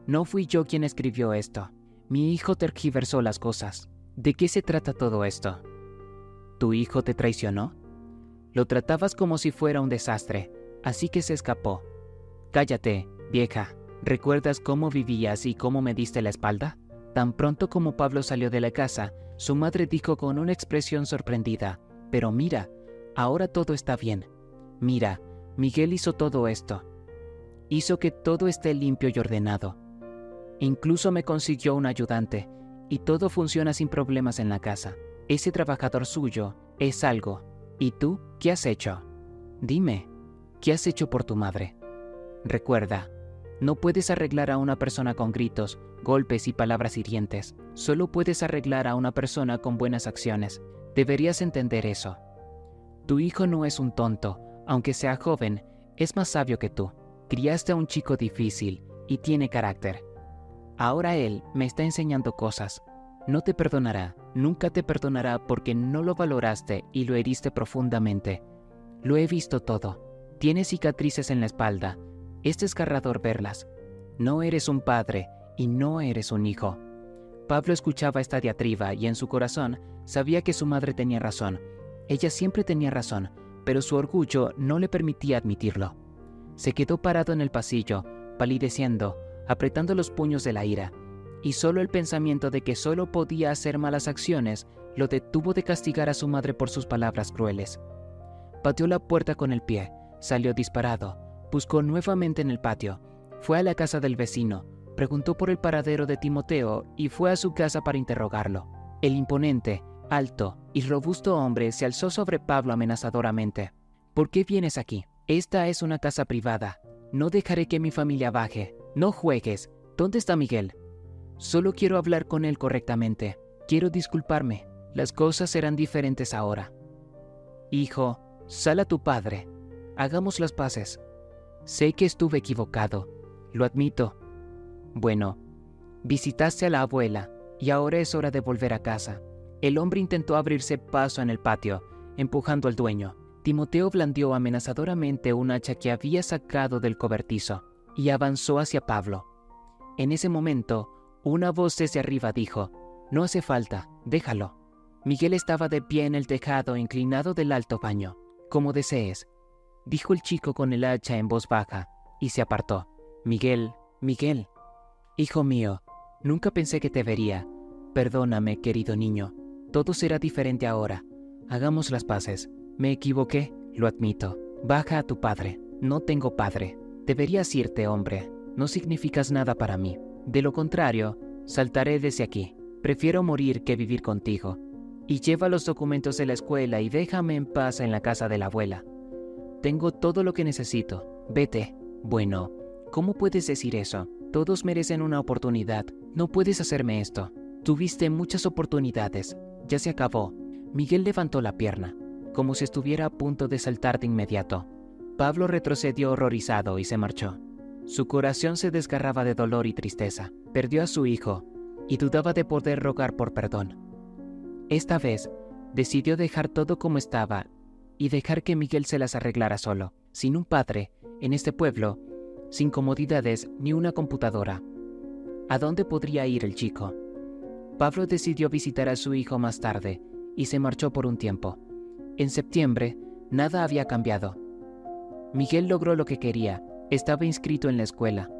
No fui yo quien escribió esto. Mi hijo tergiversó las cosas. ¿De qué se trata todo esto? ¿Tu hijo te traicionó? Lo tratabas como si fuera un desastre, así que se escapó. Cállate, vieja. ¿Recuerdas cómo vivías y cómo me diste la espalda? Tan pronto como Pablo salió de la casa, su madre dijo con una expresión sorprendida, «Pero mira, ahora todo está bien. Mira, Miguel hizo todo esto. Hizo que todo esté limpio y ordenado. Incluso me consiguió un ayudante, y todo funciona sin problemas en la casa. Ese trabajador suyo es algo. ¿Y tú qué has hecho?» Dime, ¿qué has hecho por tu madre? Recuerda, no puedes arreglar a una persona con gritos, golpes y palabras hirientes. Solo puedes arreglar a una persona con buenas acciones. Deberías entender eso. Tu hijo no es un tonto, aunque sea joven, es más sabio que tú. Criaste a un chico difícil y tiene carácter. Ahora él me está enseñando cosas. No te perdonará, nunca te perdonará porque no lo valoraste y lo heriste profundamente. Lo he visto todo. Tiene cicatrices en la espalda. Es desgarrador verlas. No eres un padre y no eres un hijo. Pablo escuchaba esta diatriba y en su corazón sabía que su madre tenía razón. Ella siempre tenía razón, pero su orgullo no le permitía admitirlo. Se quedó parado en el pasillo, palideciendo, apretando los puños de la ira, y solo el pensamiento de que solo podía hacer malas acciones lo detuvo de castigar a su madre por sus palabras crueles. Pateó la puerta con el pie, salió disparado, buscó nuevamente en el patio, fue a la casa del vecino, preguntó por el paradero de Timoteo y fue a su casa para interrogarlo. El imponente, alto y robusto hombre se alzó sobre Pablo amenazadoramente. ¿Por qué vienes aquí? Esta es una casa privada. No dejaré que mi familia baje. No juegues. ¿Dónde está Miguel? Solo quiero hablar con él correctamente. Quiero disculparme. Las cosas serán diferentes ahora. Hijo, sal a tu padre. Hagamos las paces. Sé que estuve equivocado. Lo admito. Bueno, visitaste a la abuela y ahora es hora de volver a casa. El hombre intentó abrirse paso en el patio, empujando al dueño. Timoteo blandió amenazadoramente un hacha que había sacado del cobertizo y avanzó hacia Pablo. En ese momento, una voz desde arriba dijo: «No hace falta, déjalo». Miguel estaba de pie en el tejado inclinado del alto baño. «Como desees», dijo el chico con el hacha en voz baja, y se apartó. «Miguel, Miguel, hijo mío, nunca pensé que te vería. Perdóname, querido niño. Todo será diferente ahora. Hagamos las paces. Me equivoqué, lo admito. Baja a tu padre. No tengo padre. Deberías irte, hombre. No significas nada para mí. De lo contrario, saltaré desde aquí. Prefiero morir que vivir contigo. Y lleva los documentos de la escuela y déjame en paz en la casa de la abuela. Tengo todo lo que necesito. Vete». «Bueno, ¿cómo puedes decir eso? Todos merecen una oportunidad. No puedes hacerme esto. Tuviste muchas oportunidades. Ya se acabó». Miguel levantó la pierna, como si estuviera a punto de saltar de inmediato. Pablo retrocedió horrorizado y se marchó. Su corazón se desgarraba de dolor y tristeza. Perdió a su hijo y dudaba de poder rogar por perdón. Esta vez, decidió dejar todo como estaba y dejar que Miguel se las arreglara solo, sin un padre, en este pueblo, sin comodidades ni una computadora. ¿A dónde podría ir el chico? Pablo decidió visitar a su hijo más tarde y se marchó por un tiempo. En septiembre, nada había cambiado. Miguel logró lo que quería. Estaba inscrito en la escuela.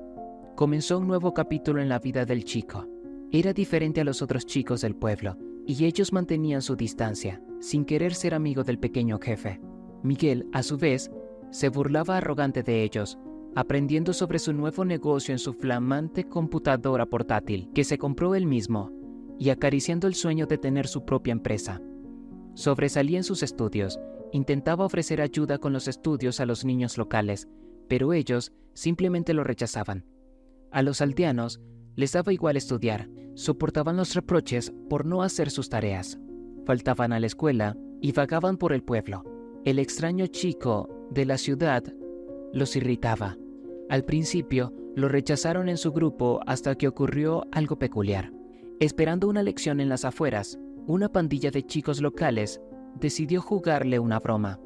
Comenzó un nuevo capítulo en la vida del chico. Era diferente a los otros chicos del pueblo, y ellos mantenían su distancia, sin querer ser amigo del pequeño jefe. Miguel, a su vez, se burlaba arrogante de ellos, aprendiendo sobre su nuevo negocio en su flamante computadora portátil, que se compró él mismo, y acariciando el sueño de tener su propia empresa. Sobresalía en sus estudios, intentaba ofrecer ayuda con los estudios a los niños locales, pero ellos simplemente lo rechazaban. A los aldeanos les daba igual estudiar, soportaban los reproches por no hacer sus tareas. Faltaban a la escuela y vagaban por el pueblo. El extraño chico de la ciudad los irritaba. Al principio lo rechazaron en su grupo hasta que ocurrió algo peculiar. Esperando una lección en las afueras, una pandilla de chicos locales decidió jugarle una broma.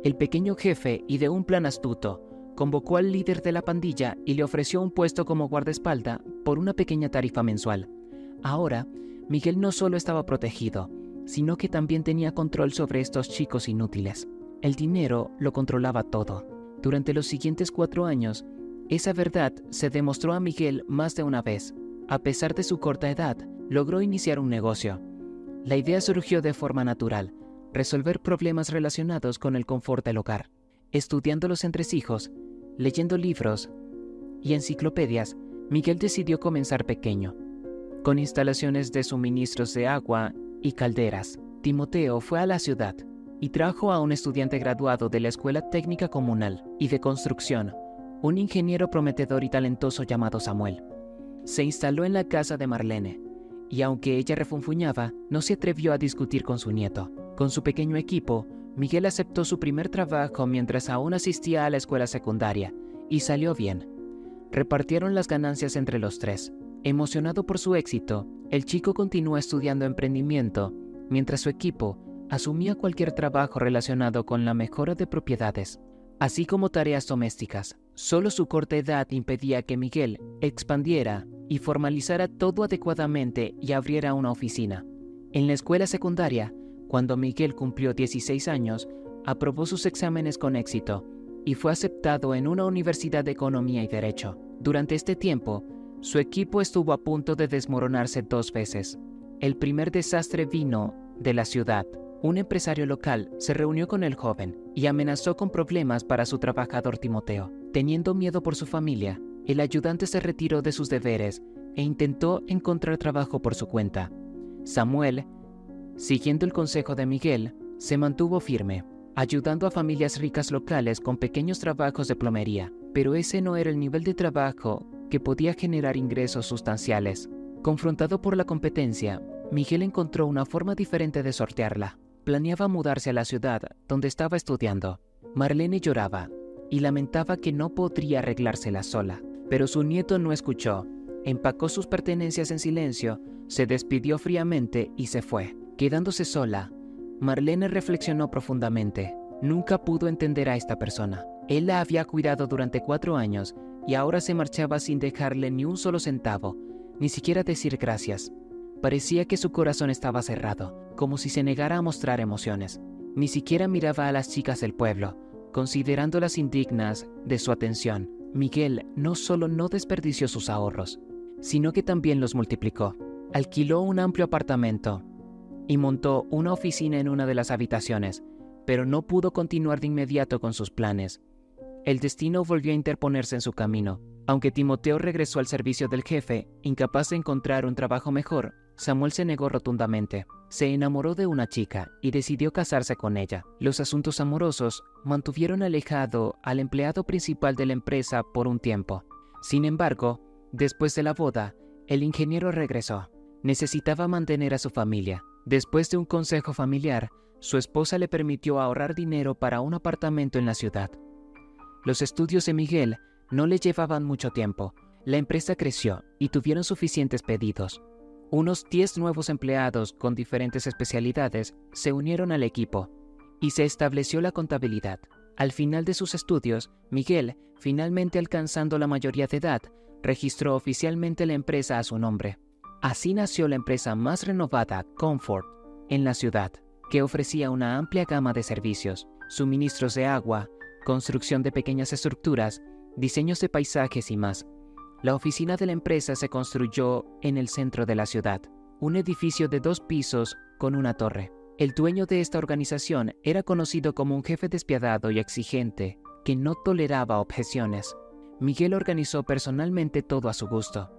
El pequeño jefe, y de un plan astuto, convocó al líder de la pandilla y le ofreció un puesto como guardaespaldas por una pequeña tarifa mensual. Ahora, Miguel no solo estaba protegido, sino que también tenía control sobre estos chicos inútiles. El dinero lo controlaba todo. Durante los siguientes 4 años, esa verdad se demostró a Miguel más de una vez. A pesar de su corta edad, logró iniciar un negocio. La idea surgió de forma natural: resolver problemas relacionados con el confort del hogar. Estudiando los entresijos, leyendo libros y enciclopedias, Miguel decidió comenzar pequeño, con instalaciones de suministros de agua y calderas. Timoteo fue a la ciudad. y trajo a un estudiante graduado de la Escuela Técnica Comunal y de Construcción, un ingeniero prometedor y talentoso llamado Samuel. Se instaló en la casa de Marlene, y aunque ella refunfuñaba, no se atrevió a discutir con su nieto. Con su pequeño equipo, Miguel aceptó su primer trabajo mientras aún asistía a la escuela secundaria, y salió bien. Repartieron las ganancias entre los tres. Emocionado por su éxito, el chico continuó estudiando emprendimiento, mientras su equipo asumía cualquier trabajo relacionado con la mejora de propiedades, así como tareas domésticas. Solo su corta edad impedía que Miguel expandiera y formalizara todo adecuadamente y abriera una oficina. En la escuela secundaria, cuando Miguel cumplió 16 años, aprobó sus exámenes con éxito y fue aceptado en una universidad de Economía y Derecho. Durante este tiempo, su equipo estuvo a punto de desmoronarse 2 veces. El primer desastre vino de la ciudad. Un empresario local se reunió con el joven y amenazó con problemas para su trabajador Timoteo. Teniendo miedo por su familia, el ayudante se retiró de sus deberes e intentó encontrar trabajo por su cuenta. Samuel, siguiendo el consejo de Miguel, se mantuvo firme, ayudando a familias ricas locales con pequeños trabajos de plomería, pero ese no era el nivel de trabajo que podía generar ingresos sustanciales. Confrontado por la competencia, Miguel encontró una forma diferente de sortearla. Planeaba mudarse a la ciudad donde estaba estudiando. Marlene lloraba y lamentaba que no podría arreglársela sola, pero su nieto no escuchó. Empacó sus pertenencias en silencio, se despidió fríamente y se fue. Quedándose sola, Marlene reflexionó profundamente. Nunca pudo entender a esta persona. Él la había cuidado durante 4 años y ahora se marchaba sin dejarle ni un solo centavo, ni siquiera decir gracias. Parecía que su corazón estaba cerrado, como si se negara a mostrar emociones. Ni siquiera miraba a las chicas del pueblo, considerándolas indignas de su atención. Miguel no solo no desperdició sus ahorros, sino que también los multiplicó. Alquiló un amplio apartamento y montó una oficina en una de las habitaciones, pero no pudo continuar de inmediato con sus planes. El destino volvió a interponerse en su camino. Aunque Timoteo regresó al servicio del jefe, incapaz de encontrar un trabajo mejor, Samuel se negó rotundamente. Se enamoró de una chica y decidió casarse con ella. Los asuntos amorosos mantuvieron alejado al empleado principal de la empresa por un tiempo. Sin embargo, después de la boda, el ingeniero regresó. Necesitaba mantener a su familia. Después de un consejo familiar, su esposa le permitió ahorrar dinero para un apartamento en la ciudad. Los estudios de Miguel no le llevaban mucho tiempo. La empresa creció y tuvieron suficientes pedidos. Unos 10 nuevos empleados con diferentes especialidades se unieron al equipo y se estableció la contabilidad. Al final de sus estudios, Miguel, finalmente alcanzando la mayoría de edad, registró oficialmente la empresa a su nombre. Así nació la empresa más renovada, Comfort, en la ciudad, que ofrecía una amplia gama de servicios: suministros de agua, construcción de pequeñas estructuras, diseños de paisajes y más. La oficina de la empresa se construyó en el centro de la ciudad, un edificio de 2 pisos con una torre. El dueño de esta organización era conocido como un jefe despiadado y exigente que no toleraba objeciones. Miguel organizó personalmente todo a su gusto.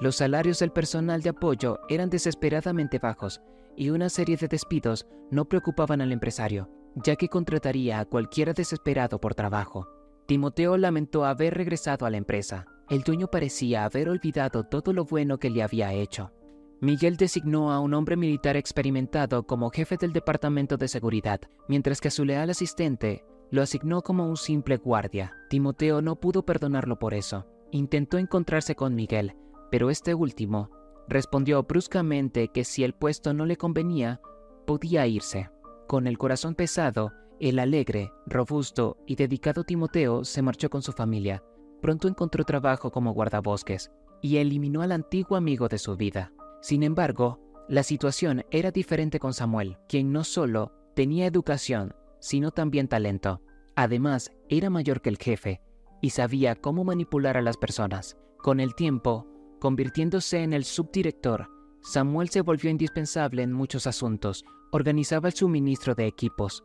Los salarios del personal de apoyo eran desesperadamente bajos y una serie de despidos no preocupaban al empresario, ya que contrataría a cualquiera desesperado por trabajo. Timoteo lamentó haber regresado a la empresa. El dueño parecía haber olvidado todo lo bueno que le había hecho. Miguel designó a un hombre militar experimentado como jefe del departamento de seguridad, mientras que a su leal asistente lo asignó como un simple guardia. Timoteo no pudo perdonarlo por eso. Intentó encontrarse con Miguel, pero este último respondió bruscamente que si el puesto no le convenía, podía irse. Con el corazón pesado, el alegre, robusto y dedicado Timoteo se marchó con su familia. Pronto encontró trabajo como guardabosques y eliminó al antiguo amigo de su vida. Sin embargo, la situación era diferente con Samuel, quien no solo tenía educación, sino también talento. Además, era mayor que el jefe y sabía cómo manipular a las personas. Con el tiempo, convirtiéndose en el subdirector, Samuel se volvió indispensable en muchos asuntos. Organizaba el suministro de equipos,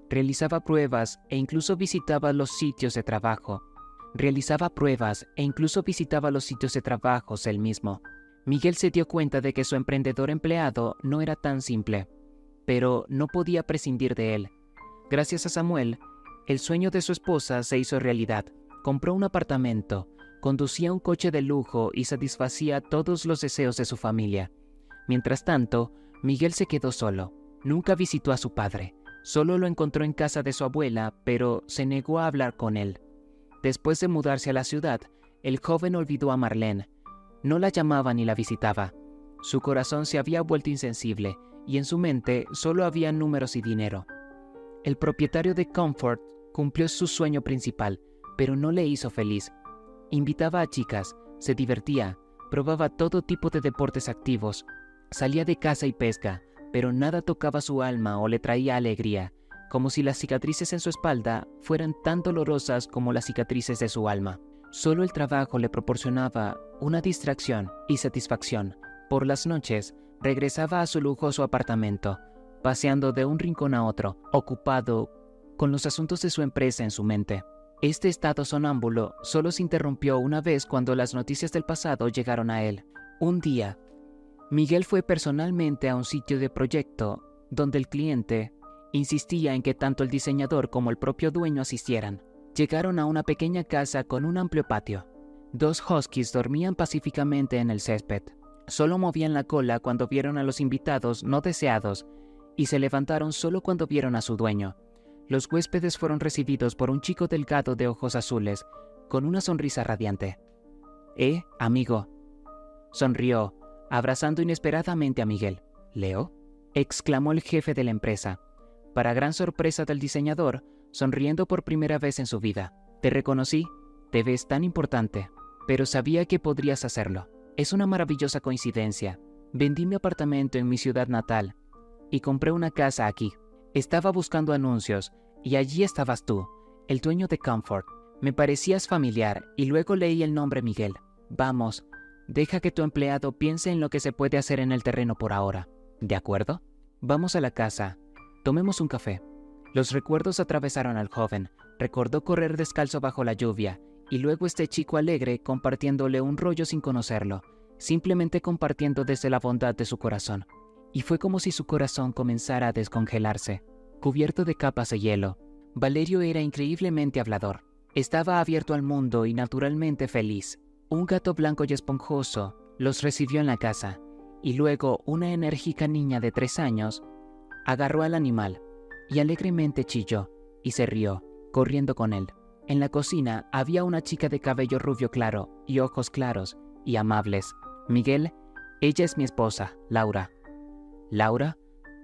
realizaba pruebas e incluso visitaba los sitios de trabajo. Él mismo. Miguel se dio cuenta de que su emprendedor empleado no era tan simple, pero no podía prescindir de él. Gracias a Samuel, el sueño de su esposa se hizo realidad. Compró un apartamento, conducía un coche de lujo y satisfacía todos los deseos de su familia. Mientras tanto, Miguel se quedó solo. Nunca visitó a su padre. Solo lo encontró en casa de su abuela, pero se negó a hablar con él. Después de mudarse a la ciudad, el joven olvidó a Marlene. No la llamaba ni la visitaba. Su corazón se había vuelto insensible y en su mente solo había números y dinero. El propietario de Comfort cumplió su sueño principal, pero no le hizo feliz. Invitaba a chicas, se divertía, probaba todo tipo de deportes activos, salía de caza y pesca, pero nada tocaba su alma o le traía alegría, como si las cicatrices en su espalda fueran tan dolorosas como las cicatrices de su alma. Solo el trabajo le proporcionaba una distracción y satisfacción. Por las noches, regresaba a su lujoso apartamento, paseando de un rincón a otro, ocupado con los asuntos de su empresa en su mente. Este estado sonámbulo solo se interrumpió una vez cuando las noticias del pasado llegaron a él. Un día, Miguel fue personalmente a un sitio de proyecto donde el cliente insistía en que tanto el diseñador como el propio dueño asistieran. Llegaron a una pequeña casa con un amplio patio. 2 huskies dormían pacíficamente en el césped. Solo movían la cola cuando vieron a los invitados no deseados y se levantaron solo cuando vieron a su dueño. Los huéspedes fueron recibidos por un chico delgado de ojos azules, con una sonrisa radiante. Amigo. Sonrió, abrazando inesperadamente a Miguel. ¿Leo? Exclamó el jefe de la empresa. Para gran sorpresa del diseñador, sonriendo por primera vez en su vida. Te reconocí, te ves tan importante, pero sabía que podrías hacerlo. Es una maravillosa coincidencia. Vendí mi apartamento en mi ciudad natal y compré una casa aquí. Estaba buscando anuncios y allí estabas tú, el dueño de Comfort. Me parecías familiar y luego leí el nombre Miguel. Vamos, deja que tu empleado piense en lo que se puede hacer en el terreno por ahora. ¿De acuerdo? Vamos a la casa. Tomemos un café. Los recuerdos atravesaron al joven. Recordó correr descalzo bajo la lluvia y luego este chico alegre compartiéndole un rollo sin conocerlo, simplemente compartiendo desde la bondad de su corazón. Y fue como si su corazón comenzara a descongelarse, cubierto de capas de hielo. Valerio era increíblemente hablador. Estaba abierto al mundo y naturalmente feliz. Un gato blanco y esponjoso los recibió en la casa, y luego una enérgica niña de 3 años agarró al animal y alegremente chilló y se rió, corriendo con él. En la cocina había una chica de cabello rubio claro y ojos claros y amables. Miguel, ella es mi esposa, Laura. Laura,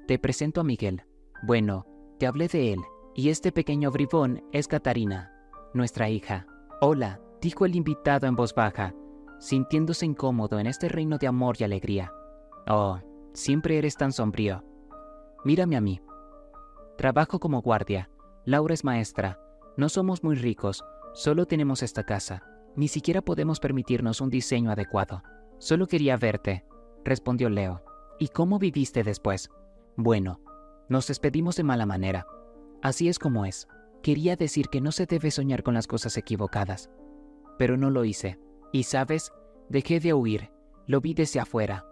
te presento a Miguel. Bueno, te hablé de él, y este pequeño bribón es Catarina, nuestra hija. Hola, dijo el invitado en voz baja, sintiéndose incómodo en este reino de amor y alegría. Oh, siempre eres tan sombrío. Mírame a mí. Trabajo como guardia. Laura es maestra. No somos muy ricos, solo tenemos esta casa. Ni siquiera podemos permitirnos un diseño adecuado. Solo quería verte, respondió Leo. ¿Y cómo viviste después? Bueno, nos despedimos de mala manera. Así es como es. Quería decir que no se debe soñar con las cosas equivocadas. Pero no lo hice. Y sabes, dejé de huir. Lo vi desde afuera.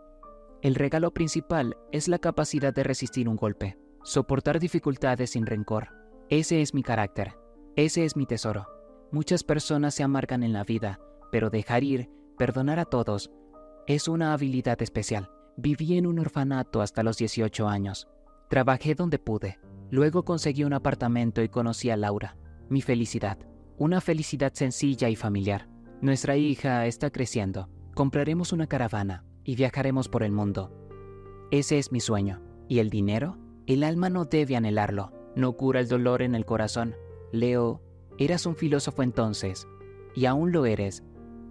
El regalo principal es la capacidad de resistir un golpe. Soportar dificultades sin rencor. Ese es mi carácter. Ese es mi tesoro. Muchas personas se amargan en la vida, pero dejar ir, perdonar a todos, es una habilidad especial. Viví en un orfanato hasta los 18 años. Trabajé donde pude. Luego conseguí un apartamento y conocí a Laura. Mi felicidad. Una felicidad sencilla y familiar. Nuestra hija está creciendo. Compraremos una caravana y viajaremos por el mundo. Ese es mi sueño. ¿Y el dinero? El alma no debe anhelarlo. No cura el dolor en el corazón. Leo, eras un filósofo entonces. Y aún lo eres.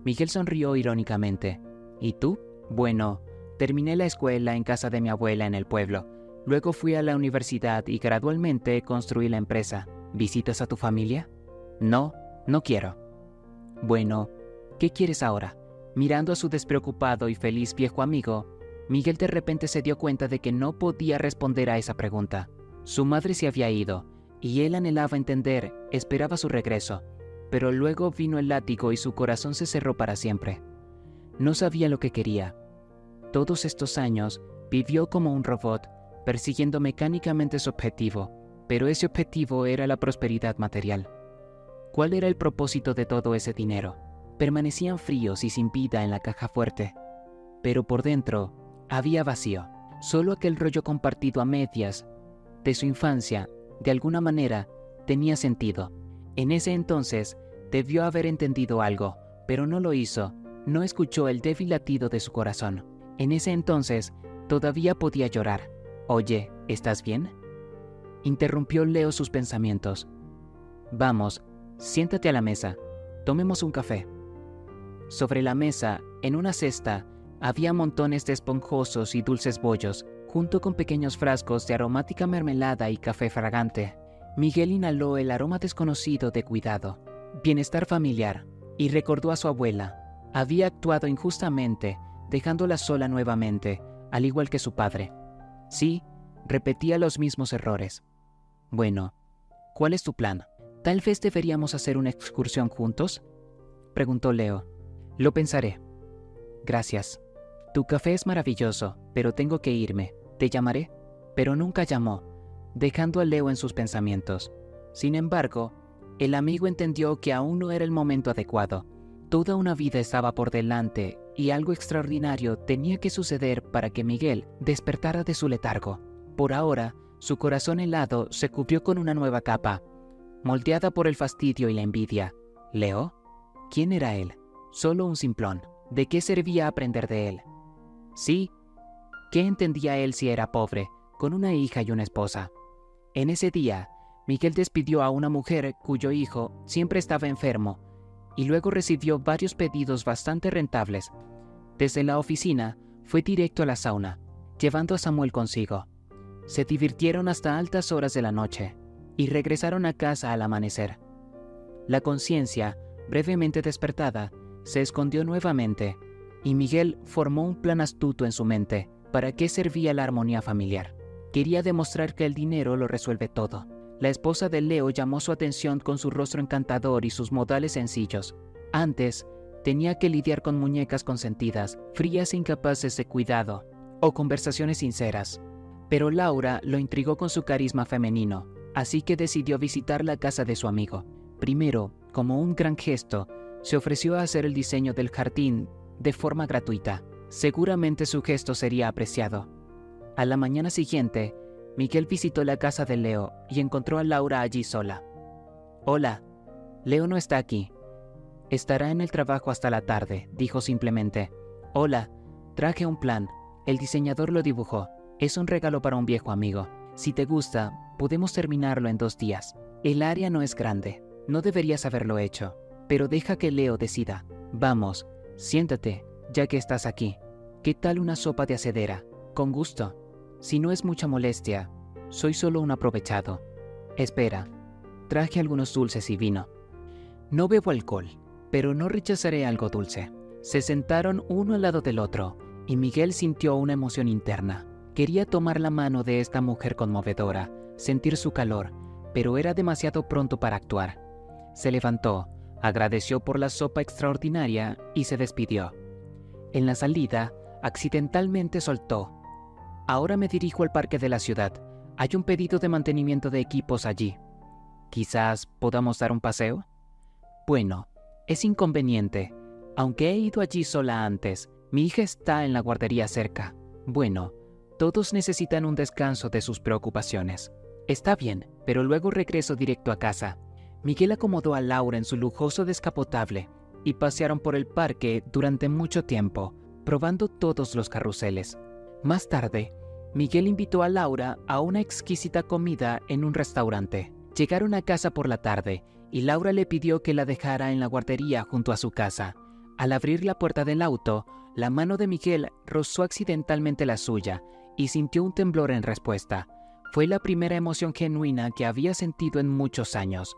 Miguel sonrió irónicamente. ¿Y tú? Bueno, terminé la escuela en casa de mi abuela en el pueblo. Luego fui a la universidad y gradualmente construí la empresa. ¿Visitas a tu familia? No, no quiero. Bueno, ¿qué quieres ahora? Mirando a su despreocupado y feliz viejo amigo, Miguel de repente se dio cuenta de que no podía responder a esa pregunta. Su madre se había ido, y él anhelaba entender, esperaba su regreso, pero luego vino el látigo y su corazón se cerró para siempre. No sabía lo que quería. Todos estos años vivió como un robot, persiguiendo mecánicamente su objetivo, pero ese objetivo era la prosperidad material. ¿Cuál era el propósito de todo ese dinero? Permanecían fríos y sin vida en la caja fuerte, pero por dentro había vacío. Solo aquel rollo compartido a medias de su infancia, de alguna manera, tenía sentido. En ese entonces debió haber entendido algo, pero no lo hizo. No escuchó el débil latido de su corazón. En ese entonces todavía podía llorar. «Oye, ¿estás bien?», interrumpió Leo sus pensamientos. «Vamos, siéntate a la mesa. Tomemos un café». Sobre la mesa, en una cesta, había montones de esponjosos y dulces bollos, junto con pequeños frascos de aromática mermelada y café fragante. Miguel inhaló el aroma desconocido de cuidado, bienestar familiar, y recordó a su abuela. Había actuado injustamente, dejándola sola nuevamente, al igual que su padre. Sí, repetía los mismos errores. «Bueno, ¿cuál es tu plan? ¿Tal vez deberíamos hacer una excursión juntos?», preguntó Leo. «Lo pensaré. Gracias. Tu café es maravilloso, pero tengo que irme. Te llamaré». Pero nunca llamó, dejando a Leo en sus pensamientos. Sin embargo, el amigo entendió que aún no era el momento adecuado. Toda una vida estaba por delante y algo extraordinario tenía que suceder para que Miguel despertara de su letargo. Por ahora, su corazón helado se cubrió con una nueva capa, moldeada por el fastidio y la envidia. ¿Leo? ¿Quién era él? Solo un simplón. ¿De qué servía aprender de él? Sí, ¿qué entendía él si era pobre, con una hija y una esposa? En ese día, Miguel despidió a una mujer cuyo hijo siempre estaba enfermo, y luego recibió varios pedidos bastante rentables. Desde la oficina, fue directo a la sauna, llevando a Samuel consigo. Se divirtieron hasta altas horas de la noche, y regresaron a casa al amanecer. La conciencia, brevemente despertada, se escondió nuevamente, y Miguel formó un plan astuto en su mente. ¿Para qué servía la armonía familiar? Quería demostrar que el dinero lo resuelve todo. La esposa de Leo llamó su atención con su rostro encantador y sus modales sencillos. Antes, tenía que lidiar con muñecas consentidas, frías e incapaces de cuidado, o conversaciones sinceras. Pero Laura lo intrigó con su carisma femenino, así que decidió visitar la casa de su amigo. Primero, como un gran gesto, se ofreció a hacer el diseño del jardín de forma gratuita. Seguramente su gesto sería apreciado. A la mañana siguiente, Miguel visitó la casa de Leo y encontró a Laura allí sola. «Hola, Leo no está aquí. Estará en el trabajo hasta la tarde», dijo simplemente. «Hola, traje un plan. El diseñador lo dibujó. Es un regalo para un viejo amigo. Si te gusta, podemos terminarlo en 2 días. El área no es grande. No deberías haberlo hecho. Pero deja que Leo decida. Vamos, siéntate, ya que estás aquí. ¿Qué tal una sopa de hacedera? Con gusto. Si no es mucha molestia, soy solo un aprovechado. Espera, traje algunos dulces y vino. No bebo alcohol, pero no rechazaré algo dulce». Se sentaron uno al lado del otro, y Miguel sintió una emoción interna. Quería tomar la mano de esta mujer conmovedora, sentir su calor, pero era demasiado pronto para actuar. Se levantó, agradeció por la sopa extraordinaria y se despidió. En la salida, accidentalmente soltó: «Ahora me dirijo al parque de la ciudad. Hay un pedido de mantenimiento de equipos allí. ¿Quizás podamos dar un paseo?». «Bueno, es inconveniente. Aunque he ido allí sola antes, mi hija está en la guardería cerca. Bueno, todos necesitan un descanso de sus preocupaciones. Está bien, pero luego regreso directo a casa». Miguel acomodó a Laura en su lujoso descapotable y pasearon por el parque durante mucho tiempo, probando todos los carruseles. Más tarde, Miguel invitó a Laura a una exquisita comida en un restaurante. Llegaron a casa por la tarde y Laura le pidió que la dejara en la guardería junto a su casa. Al abrir la puerta del auto, la mano de Miguel rozó accidentalmente la suya y sintió un temblor en respuesta. Fue la primera emoción genuina que había sentido en muchos años.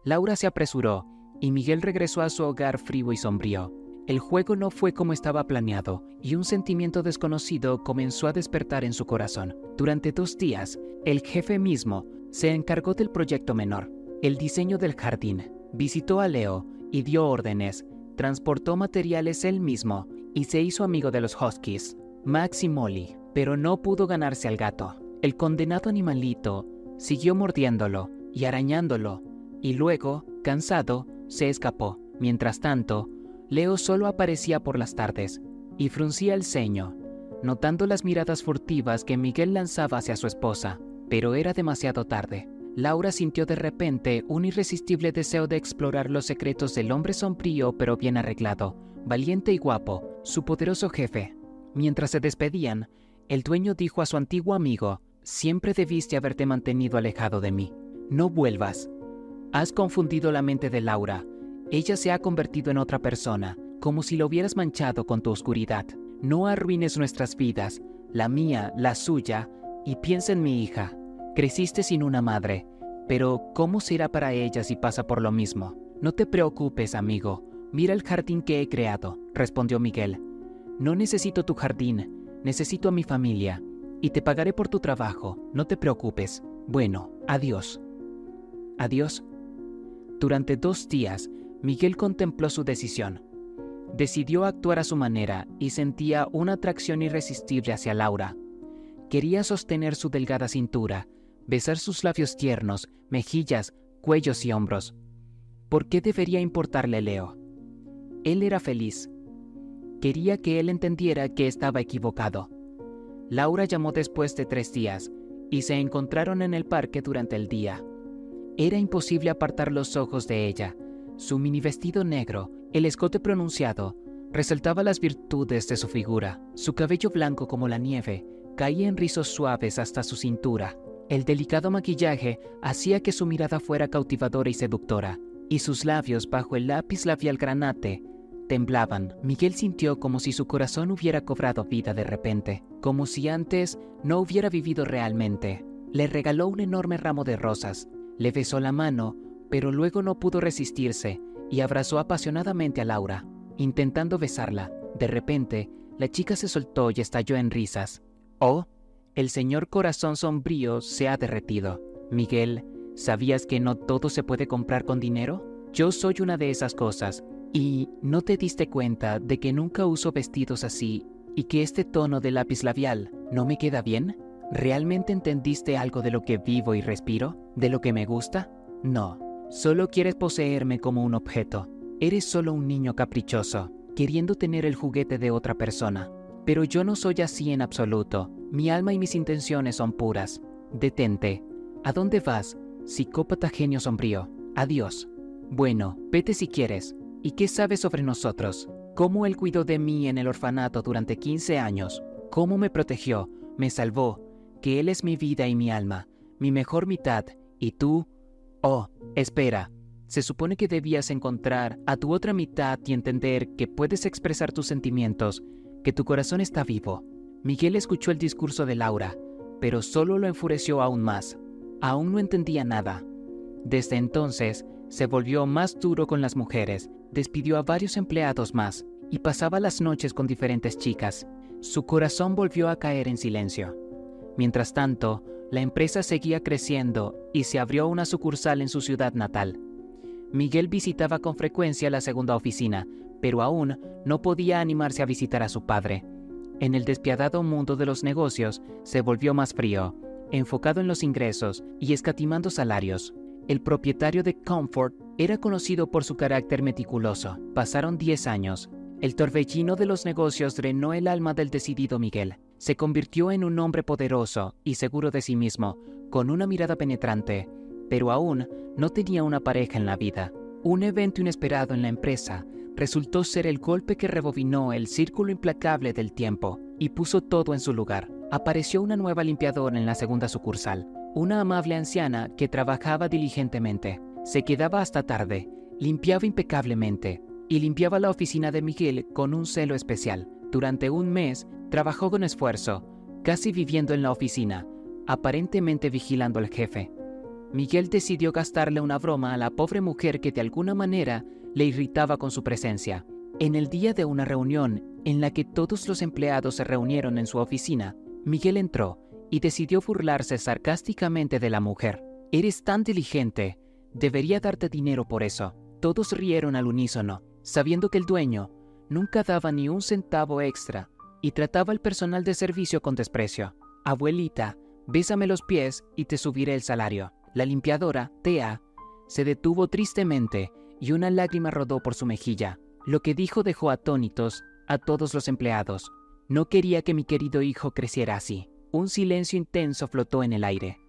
Laura se apresuró y Miguel regresó a su hogar frío y sombrío. El juego no fue como estaba planeado y un sentimiento desconocido comenzó a despertar en su corazón. Durante 2 días, el jefe mismo se encargó del proyecto menor, el diseño del jardín. Visitó a Leo y dio órdenes, transportó materiales él mismo y se hizo amigo de los Huskies, Max y Molly, pero no pudo ganarse al gato. El condenado animalito siguió mordiéndolo y arañándolo, y luego, cansado, se escapó. Mientras tanto, Leo solo aparecía por las tardes y fruncía el ceño, notando las miradas furtivas que Miguel lanzaba hacia su esposa. Pero era demasiado tarde. Laura sintió de repente un irresistible deseo de explorar los secretos del hombre sombrío pero bien arreglado, valiente y guapo, su poderoso jefe. Mientras se despedían, el dueño dijo a su antiguo amigo: «Siempre debiste haberte mantenido alejado de mí. No vuelvas. Has confundido la mente de Laura. Ella se ha convertido en otra persona, como si lo hubieras manchado con tu oscuridad. No arruines nuestras vidas, la mía, la suya, y piensa en mi hija. Creciste sin una madre, pero ¿cómo será para ella si pasa por lo mismo? No te preocupes, amigo. Mira el jardín que he creado», respondió Miguel. «No necesito tu jardín, necesito a mi familia, y te pagaré por tu trabajo, no te preocupes. Bueno, adiós». «Adiós». Durante 2 días, Miguel contempló su decisión. Decidió actuar a su manera y sentía una atracción irresistible hacia Laura. Quería sostener su delgada cintura, besar sus labios tiernos, mejillas, cuellos y hombros. ¿Por qué debería importarle Leo? Él era feliz. Quería que él entendiera que estaba equivocado. Laura llamó después de 3 días y se encontraron en el parque durante el día. Era imposible apartar los ojos de ella. Su mini vestido negro, el escote pronunciado, resaltaba las virtudes de su figura. Su cabello blanco como la nieve caía en rizos suaves hasta su cintura. El delicado maquillaje hacía que su mirada fuera cautivadora y seductora, y sus labios bajo el lápiz labial granate temblaban. Miguel sintió como si su corazón hubiera cobrado vida de repente, como si antes no hubiera vivido realmente. Le regaló un enorme ramo de rosas, le besó la mano, pero luego no pudo resistirse y abrazó apasionadamente a Laura, intentando besarla. De repente, la chica se soltó y estalló en risas. «Oh, el señor corazón sombrío se ha derretido. Miguel, ¿sabías que no todo se puede comprar con dinero? Yo soy una de esas cosas. ¿Y no te diste cuenta de que nunca uso vestidos así y que este tono de lápiz labial no me queda bien? ¿Realmente entendiste algo de lo que vivo y respiro? ¿De lo que me gusta? No, solo quieres poseerme como un objeto. Eres solo un niño caprichoso, queriendo tener el juguete de otra persona. Pero yo no soy así en absoluto. Mi alma y mis intenciones son puras. Detente. ¿A dónde vas, psicópata genio sombrío? Adiós. Bueno, vete si quieres. ¿Y qué sabes sobre nosotros? ¿Cómo él cuidó de mí en el orfanato durante 15 años? ¿Cómo me protegió, me salvó? Que él es mi vida y mi alma, mi mejor mitad. ¿Y tú? Oh, espera. Se supone que debías encontrar a tu otra mitad y entender que puedes expresar tus sentimientos, que tu corazón está vivo. Miguel escuchó el discurso de Laura, pero solo lo enfureció aún más. Aún no entendía nada. Desde entonces, se volvió más duro con las mujeres, despidió a varios empleados más y pasaba las noches con diferentes chicas. Su corazón volvió a caer en silencio. Mientras tanto, la empresa seguía creciendo y se abrió una sucursal en su ciudad natal. Miguel visitaba con frecuencia la segunda oficina, pero aún no podía animarse a visitar a su padre. En el despiadado mundo de los negocios se volvió más frío, enfocado en los ingresos y escatimando salarios. El propietario de Comfort era conocido por su carácter meticuloso. Pasaron 10 años. El torbellino de los negocios drenó el alma del decidido Miguel. Se convirtió en un hombre poderoso y seguro de sí mismo, con una mirada penetrante, pero aún no tenía una pareja en la vida. Un evento inesperado en la empresa resultó ser el golpe que rebobinó el círculo implacable del tiempo y puso todo en su lugar. Apareció una nueva limpiadora en la segunda sucursal, una amable anciana que trabajaba diligentemente. Se quedaba hasta tarde, limpiaba impecablemente y limpiaba la oficina de Miguel con un celo especial. Durante un mes trabajó con esfuerzo, casi viviendo en la oficina, aparentemente vigilando al jefe. Miguel decidió gastarle una broma a la pobre mujer que de alguna manera le irritaba con su presencia. En el día de una reunión en la que todos los empleados se reunieron en su oficina, Miguel entró y decidió burlarse sarcásticamente de la mujer. «Eres tan diligente, debería darte dinero por eso». Todos rieron al unísono, sabiendo que el dueño nunca daba ni un centavo extra y trataba al personal de servicio con desprecio. «Abuelita, Bésame los pies y te subiré el salario. La limpiadora, Thea, se detuvo tristemente y una lágrima rodó por su mejilla. Lo que dijo dejó atónitos a todos los empleados. No quería que mi querido hijo creciera así. Un silencio intenso flotó en el aire.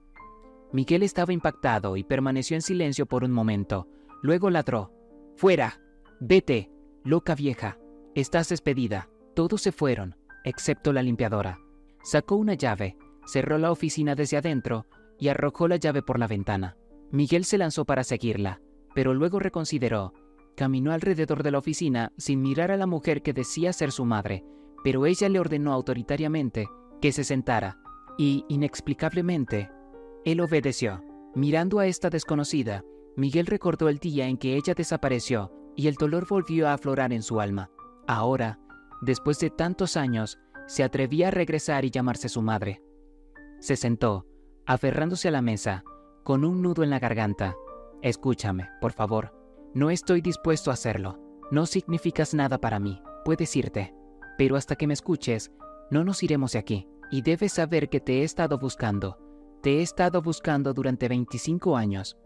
Miguel estaba impactado y permaneció en silencio por un momento. Luego ladró. ¡Fuera! ¡Vete! Loca vieja. Estás despedida. Todos se fueron, excepto la limpiadora. Sacó una llave, cerró la oficina desde adentro y arrojó la llave por la ventana. Miguel se lanzó para seguirla, pero luego reconsideró. Caminó alrededor de la oficina sin mirar a la mujer que decía ser su madre, pero ella le ordenó autoritariamente que se sentara, y, inexplicablemente, él obedeció. Mirando a esta desconocida, Miguel recordó el día en que ella desapareció y el dolor volvió a aflorar en su alma. Ahora, después de tantos años, se atrevía a regresar y llamarse su madre. Se sentó, aferrándose a la mesa, con un nudo en la garganta. Escúchame, por favor. No estoy dispuesto a hacerlo. No significas nada para mí, puedes irte. Pero hasta que me escuches, no nos iremos de aquí. Y debes saber que te he estado buscando. Te he estado buscando durante 25 años.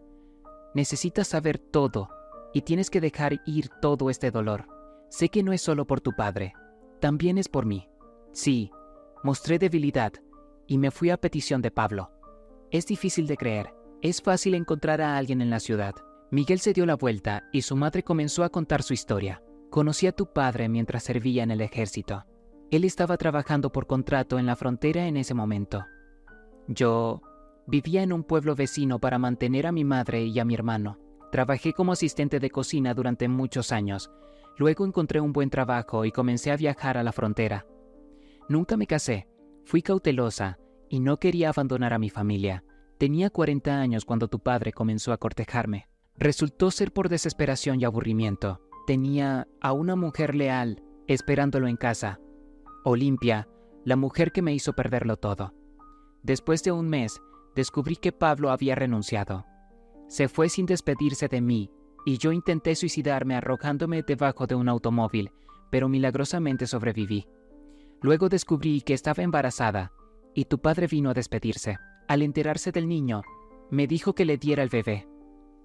Necesitas saber todo, y tienes que dejar ir todo este dolor. Sé que no es solo por tu padre, también es por mí. Sí, mostré debilidad, y me fui a petición de Pablo. Es difícil de creer, es fácil encontrar a alguien en la ciudad. Miguel se dio la vuelta y su madre comenzó a contar su historia. Conocí a tu padre mientras servía en el ejército. Él estaba trabajando por contrato en la frontera en ese momento. Yo vivía en un pueblo vecino para mantener a mi madre y a mi hermano. Trabajé como asistente de cocina durante muchos años. Luego encontré un buen trabajo y comencé a viajar a la frontera. Nunca me casé, fui cautelosa y no quería abandonar a mi familia. Tenía 40 años cuando tu padre comenzó a cortejarme. Resultó ser por desesperación y aburrimiento. Tenía a una mujer leal esperándolo en casa. Olimpia, la mujer que me hizo perderlo todo. Después de un mes, descubrí que Pablo había renunciado. Se fue sin despedirse de mí, y yo intenté suicidarme arrojándome debajo de un automóvil, pero milagrosamente sobreviví. Luego descubrí que estaba embarazada, y tu padre vino a despedirse. Al enterarse del niño, me dijo que le diera el bebé,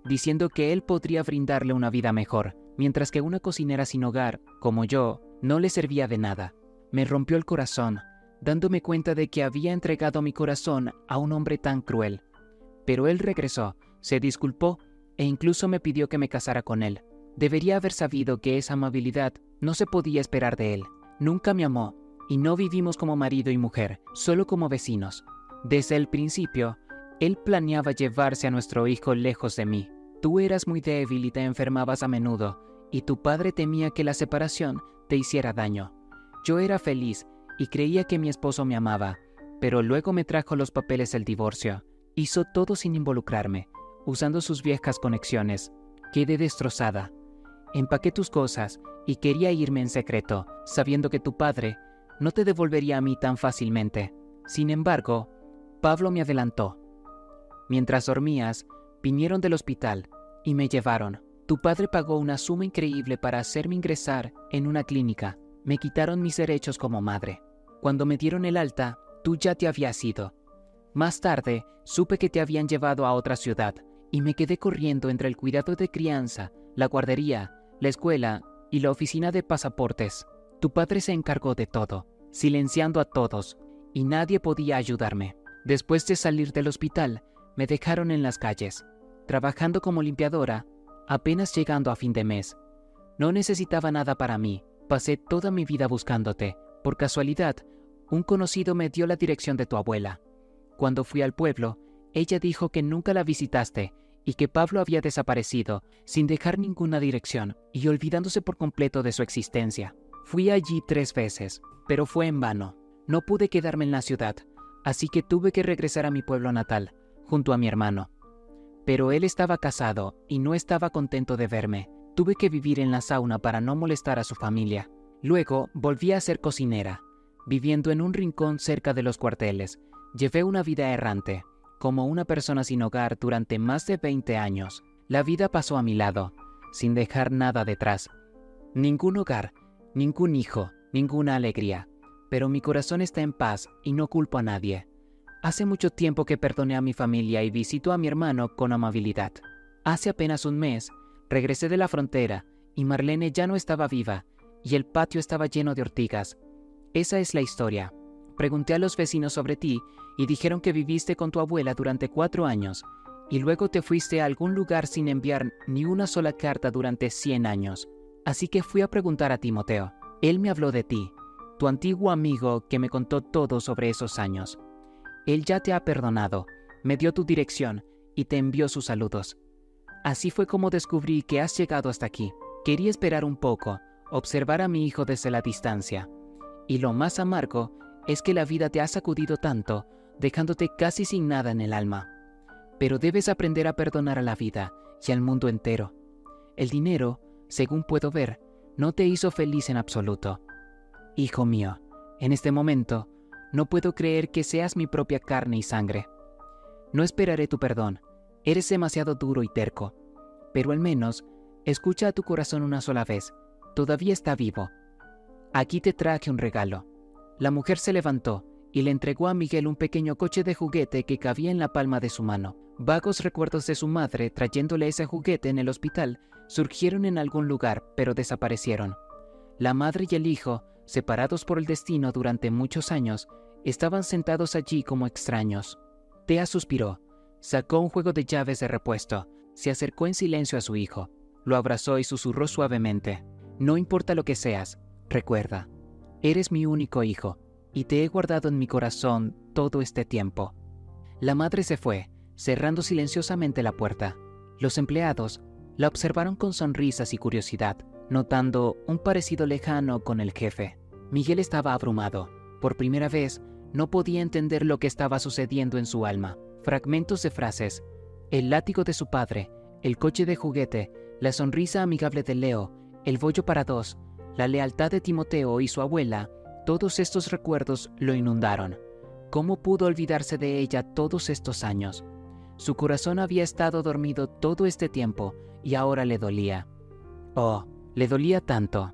diciendo que él podría brindarle una vida mejor, mientras que una cocinera sin hogar, como yo, no le servía de nada. Me rompió el corazón, dándome cuenta de que había entregado mi corazón a un hombre tan cruel. Pero él regresó, se disculpó e incluso me pidió que me casara con él. Debería haber sabido que esa amabilidad no se podía esperar de él. Nunca me amó, y no vivimos como marido y mujer, solo como vecinos. Desde el principio, él planeaba llevarse a nuestro hijo lejos de mí. Tú eras muy débil y te enfermabas a menudo, y tu padre temía que la separación te hiciera daño. Yo era feliz y creía que mi esposo me amaba, pero luego me trajo los papeles del divorcio. Hizo todo sin involucrarme, usando sus viejas conexiones. Quedé destrozada. Empaqué tus cosas y quería irme en secreto, sabiendo que tu padre no te devolvería a mí tan fácilmente. Sin embargo, Pablo me adelantó. Mientras dormías, vinieron del hospital y me llevaron. Tu padre pagó una suma increíble para hacerme ingresar en una clínica. Me quitaron mis derechos como madre. Cuando me dieron el alta, tú ya te habías ido. Más tarde, supe que te habían llevado a otra ciudad y me quedé corriendo entre el cuidado de crianza, la guardería, la escuela y la oficina de pasaportes. Tu padre se encargó de todo, silenciando a todos, y nadie podía ayudarme. Después de salir del hospital, me dejaron en las calles, trabajando como limpiadora, apenas llegando a fin de mes. No necesitaba nada para mí, pasé toda mi vida buscándote. Por casualidad, un conocido me dio la dirección de tu abuela. Cuando fui al pueblo, ella dijo que nunca la visitaste y que Pablo había desaparecido sin dejar ninguna dirección y olvidándose por completo de su existencia. Fui allí 3 veces, pero fue en vano. No pude quedarme en la ciudad, así que tuve que regresar a mi pueblo natal, junto a mi hermano. Pero él estaba casado y no estaba contento de verme. Tuve que vivir en la sauna para no molestar a su familia. Luego volví a ser cocinera, viviendo en un rincón cerca de los cuarteles. Llevé una vida errante, como una persona sin hogar durante más de 20 años. La vida pasó a mi lado, sin dejar nada detrás. Ningún hogar, ningún hijo, ninguna alegría. Pero mi corazón está en paz y no culpo a nadie. Hace mucho tiempo que perdoné a mi familia y visito a mi hermano con amabilidad. Hace apenas un mes, regresé de la frontera y Marlene ya no estaba viva y el patio estaba lleno de ortigas. Esa es la historia. Pregunté a los vecinos sobre ti y dijeron que viviste con tu abuela durante 4 años y luego te fuiste a algún lugar sin enviar ni una sola carta durante 100 años. Así que fui a preguntar a Timoteo. Él me habló de ti, tu antiguo amigo que me contó todo sobre esos años. Él ya te ha perdonado, me dio tu dirección y te envió sus saludos. Así fue como descubrí que has llegado hasta aquí. Quería esperar un poco, observar a mi hijo desde la distancia. Y lo más amargo es que la vida te ha sacudido tanto, dejándote casi sin nada en el alma. Pero debes aprender a perdonar a la vida y al mundo entero. El dinero, según puedo ver, no te hizo feliz en absoluto. Hijo mío, en este momento, no puedo creer que seas mi propia carne y sangre. No esperaré tu perdón, eres demasiado duro y terco. Pero al menos, escucha a tu corazón una sola vez, todavía está vivo. Aquí te traje un regalo. La mujer se levantó y le entregó a Miguel un pequeño coche de juguete que cabía en la palma de su mano. Vagos recuerdos de su madre trayéndole ese juguete en el hospital surgieron en algún lugar, pero desaparecieron. La madre y el hijo, separados por el destino durante muchos años, estaban sentados allí como extraños. Thea suspiró, sacó un juego de llaves de repuesto, se acercó en silencio a su hijo, lo abrazó y susurró suavemente. No importa lo que seas, recuerda, eres mi único hijo, y te he guardado en mi corazón todo este tiempo. La madre se fue, cerrando silenciosamente la puerta. Los empleados la observaron con sonrisas y curiosidad, notando un parecido lejano con el jefe. Miguel estaba abrumado. Por primera vez, no podía entender lo que estaba sucediendo en su alma. Fragmentos de frases, el látigo de su padre, el coche de juguete, la sonrisa amigable de Leo, el bollo para 2, la lealtad de Timoteo y su abuela, todos estos recuerdos lo inundaron. ¿Cómo pudo olvidarse de ella todos estos años? Su corazón había estado dormido todo este tiempo y ahora le dolía. Oh, le dolía tanto.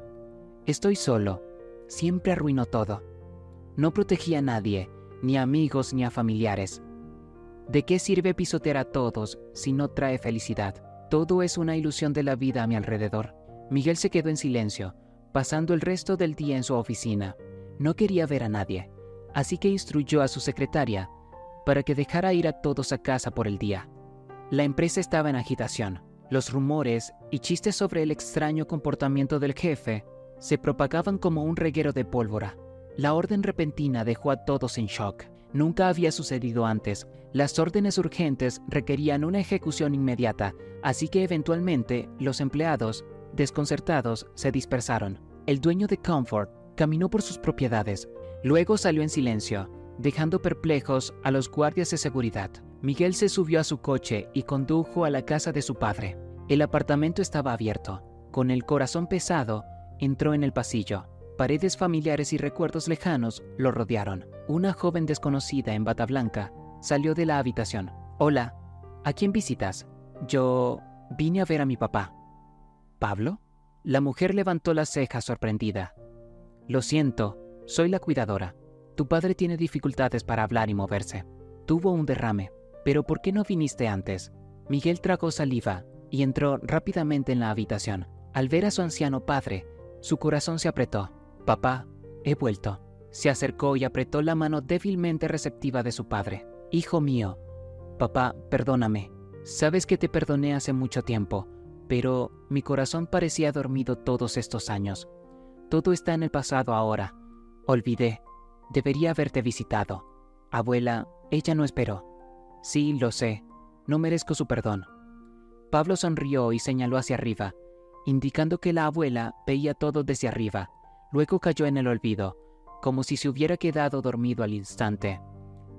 Estoy solo. Siempre arruinó todo. No protegía a nadie, ni a amigos ni a familiares. ¿De qué sirve pisotear a todos si no trae felicidad? Todo es una ilusión de la vida a mi alrededor. Miguel se quedó en silencio, pasando el resto del día en su oficina. No quería ver a nadie, así que instruyó a su secretaria para que dejara ir a todos a casa por el día. La empresa estaba en agitación. Los rumores y chistes sobre el extraño comportamiento del jefe se propagaban como un reguero de pólvora. La orden repentina dejó a todos en shock. Nunca había sucedido antes. Las órdenes urgentes requerían una ejecución inmediata, así que eventualmente los empleados, desconcertados, se dispersaron. El dueño de Comfort caminó por sus propiedades. Luego salió en silencio, dejando perplejos a los guardias de seguridad. Miguel se subió a su coche y condujo a la casa de su padre. El apartamento estaba abierto. Con el corazón pesado, entró en el pasillo. Paredes familiares y recuerdos lejanos lo rodearon. Una joven desconocida en bata blanca salió de la habitación. «Hola, ¿a quién visitas?» «Yo vine a ver a mi papá». «¿Pablo?» La mujer levantó las cejas sorprendida. «Lo siento, soy la cuidadora. Tu padre tiene dificultades para hablar y moverse. Tuvo un derrame. ¿Pero por qué no viniste antes?» Miguel tragó saliva y entró rápidamente en la habitación. Al ver a su anciano padre, su corazón se apretó. «Papá, he vuelto». Se acercó y apretó la mano débilmente receptiva de su padre. «Hijo mío, papá, perdóname. Sabes que te perdoné hace mucho tiempo, pero mi corazón parecía dormido todos estos años. Todo está en el pasado ahora. Olvidé. Debería haberte visitado. Abuela, ella no esperó». «Sí, lo sé. No merezco su perdón». Pablo sonrió y señaló hacia arriba, indicando que la abuela veía todo desde arriba. Luego cayó en el olvido, como si se hubiera quedado dormido al instante.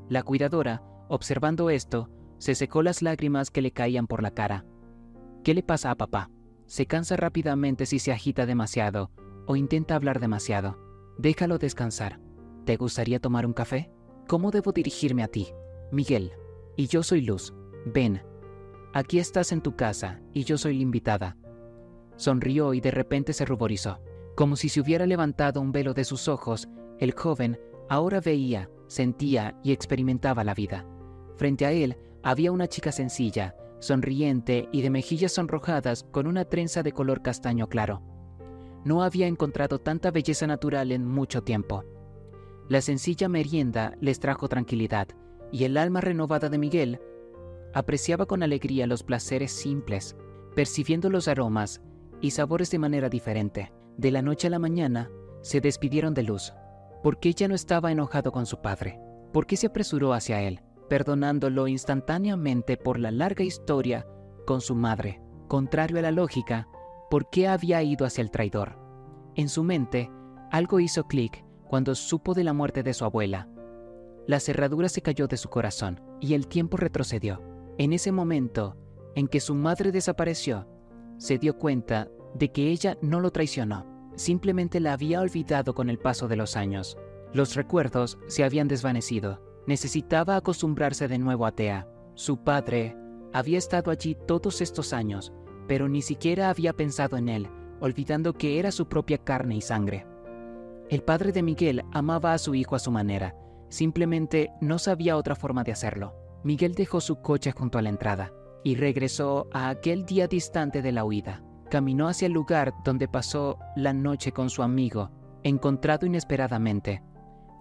La cuidadora, observando esto, se secó las lágrimas que le caían por la cara. «¿Qué le pasa a papá? Se cansa rápidamente si se agita demasiado o intenta hablar demasiado. Déjalo descansar. ¿Te gustaría tomar un café? ¿Cómo debo dirigirme a ti?» «Miguel. Y yo soy Luz. Ven. Aquí estás en tu casa y yo soy la invitada». Sonrió y de repente se ruborizó. Como si se hubiera levantado un velo de sus ojos, el joven Ahora veía, sentía y experimentaba la vida. Frente a él había una chica sencilla, sonriente y de mejillas sonrojadas con una trenza de color castaño claro. No había encontrado tanta belleza natural en mucho tiempo. La sencilla merienda les trajo tranquilidad, y el alma renovada de Miguel apreciaba con alegría los placeres simples, percibiendo los aromas y sabores de manera diferente. De la noche a la mañana, se despidieron de Luz. ¿Por qué ya no estaba enojado con su padre? ¿Por qué se apresuró hacia él, perdonándolo instantáneamente por la larga historia con su madre? Contrario a la lógica, ¿por qué había ido hacia el traidor? En su mente, algo hizo clic cuando supo de la muerte de su abuela. La cerradura se cayó de su corazón y el tiempo retrocedió. En ese momento en que su madre desapareció, se dio cuenta de que ella no lo traicionó. Simplemente la había olvidado con el paso de los años. Los recuerdos se habían desvanecido. Necesitaba acostumbrarse de nuevo a Thea. Su padre había estado allí todos estos años, pero ni siquiera había pensado en él, olvidando que era su propia carne y sangre. El padre de Miguel amaba a su hijo a su manera, simplemente no sabía otra forma de hacerlo. Miguel dejó su coche junto a la entrada y regresó a aquel día distante de la huida. Caminó hacia el lugar donde pasó la noche con su amigo, encontrado inesperadamente.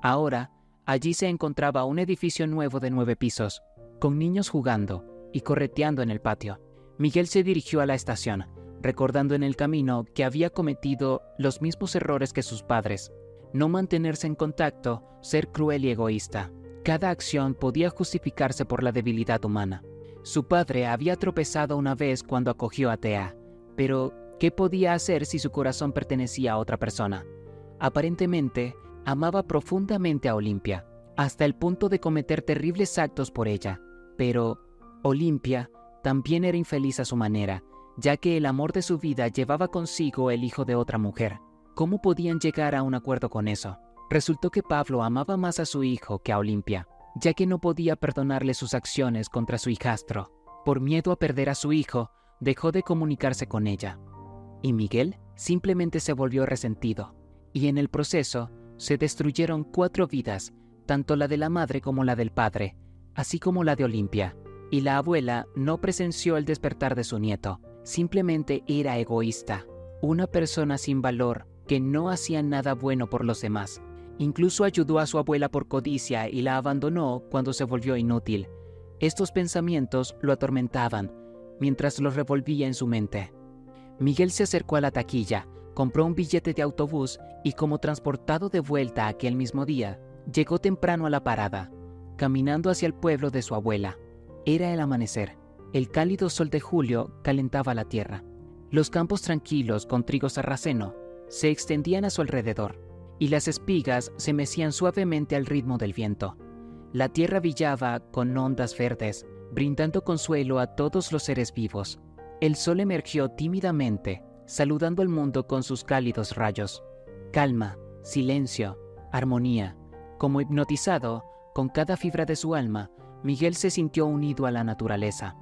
Ahora, allí se encontraba un edificio nuevo de 9 pisos, con niños jugando y correteando en el patio. Miguel se dirigió a la estación, recordando en el camino que había cometido los mismos errores que sus padres: no mantenerse en contacto, ser cruel y egoísta. Cada acción podía justificarse por la debilidad humana. Su padre había tropezado una vez cuando acogió a Thea, pero ¿qué podía hacer si su corazón pertenecía a otra persona? Aparentemente, amaba profundamente a Olimpia, hasta el punto de cometer terribles actos por ella. Pero Olimpia también era infeliz a su manera, ya que el amor de su vida llevaba consigo el hijo de otra mujer. ¿Cómo podían llegar a un acuerdo con eso? Resultó que Pablo amaba más a su hijo que a Olimpia, ya que no podía perdonarle sus acciones contra su hijastro. Por miedo a perder a su hijo, dejó de comunicarse con ella. Y Miguel simplemente se volvió resentido, y en el proceso se destruyeron 4 vidas, tanto la de la madre como la del padre, así como la de Olimpia. Y la abuela no presenció el despertar de su nieto, simplemente era egoísta, una persona sin valor que no hacía nada bueno por los demás. Incluso ayudó a su abuela por codicia y la abandonó cuando se volvió inútil. Estos pensamientos lo atormentaban mientras los revolvía en su mente. Miguel se acercó a la taquilla, compró un billete de autobús y, como transportado de vuelta aquel mismo día, llegó temprano a la parada, caminando hacia el pueblo de su abuela. Era el amanecer. El cálido sol de julio calentaba la tierra. Los campos tranquilos con trigo sarraceno se extendían a su alrededor, y las espigas se mecían suavemente al ritmo del viento. La tierra brillaba con ondas verdes, brindando consuelo a todos los seres vivos. El sol emergió tímidamente, saludando al mundo con sus cálidos rayos. Calma, silencio, armonía. Como hipnotizado, con cada fibra de su alma, Miguel se sintió unido a la naturaleza.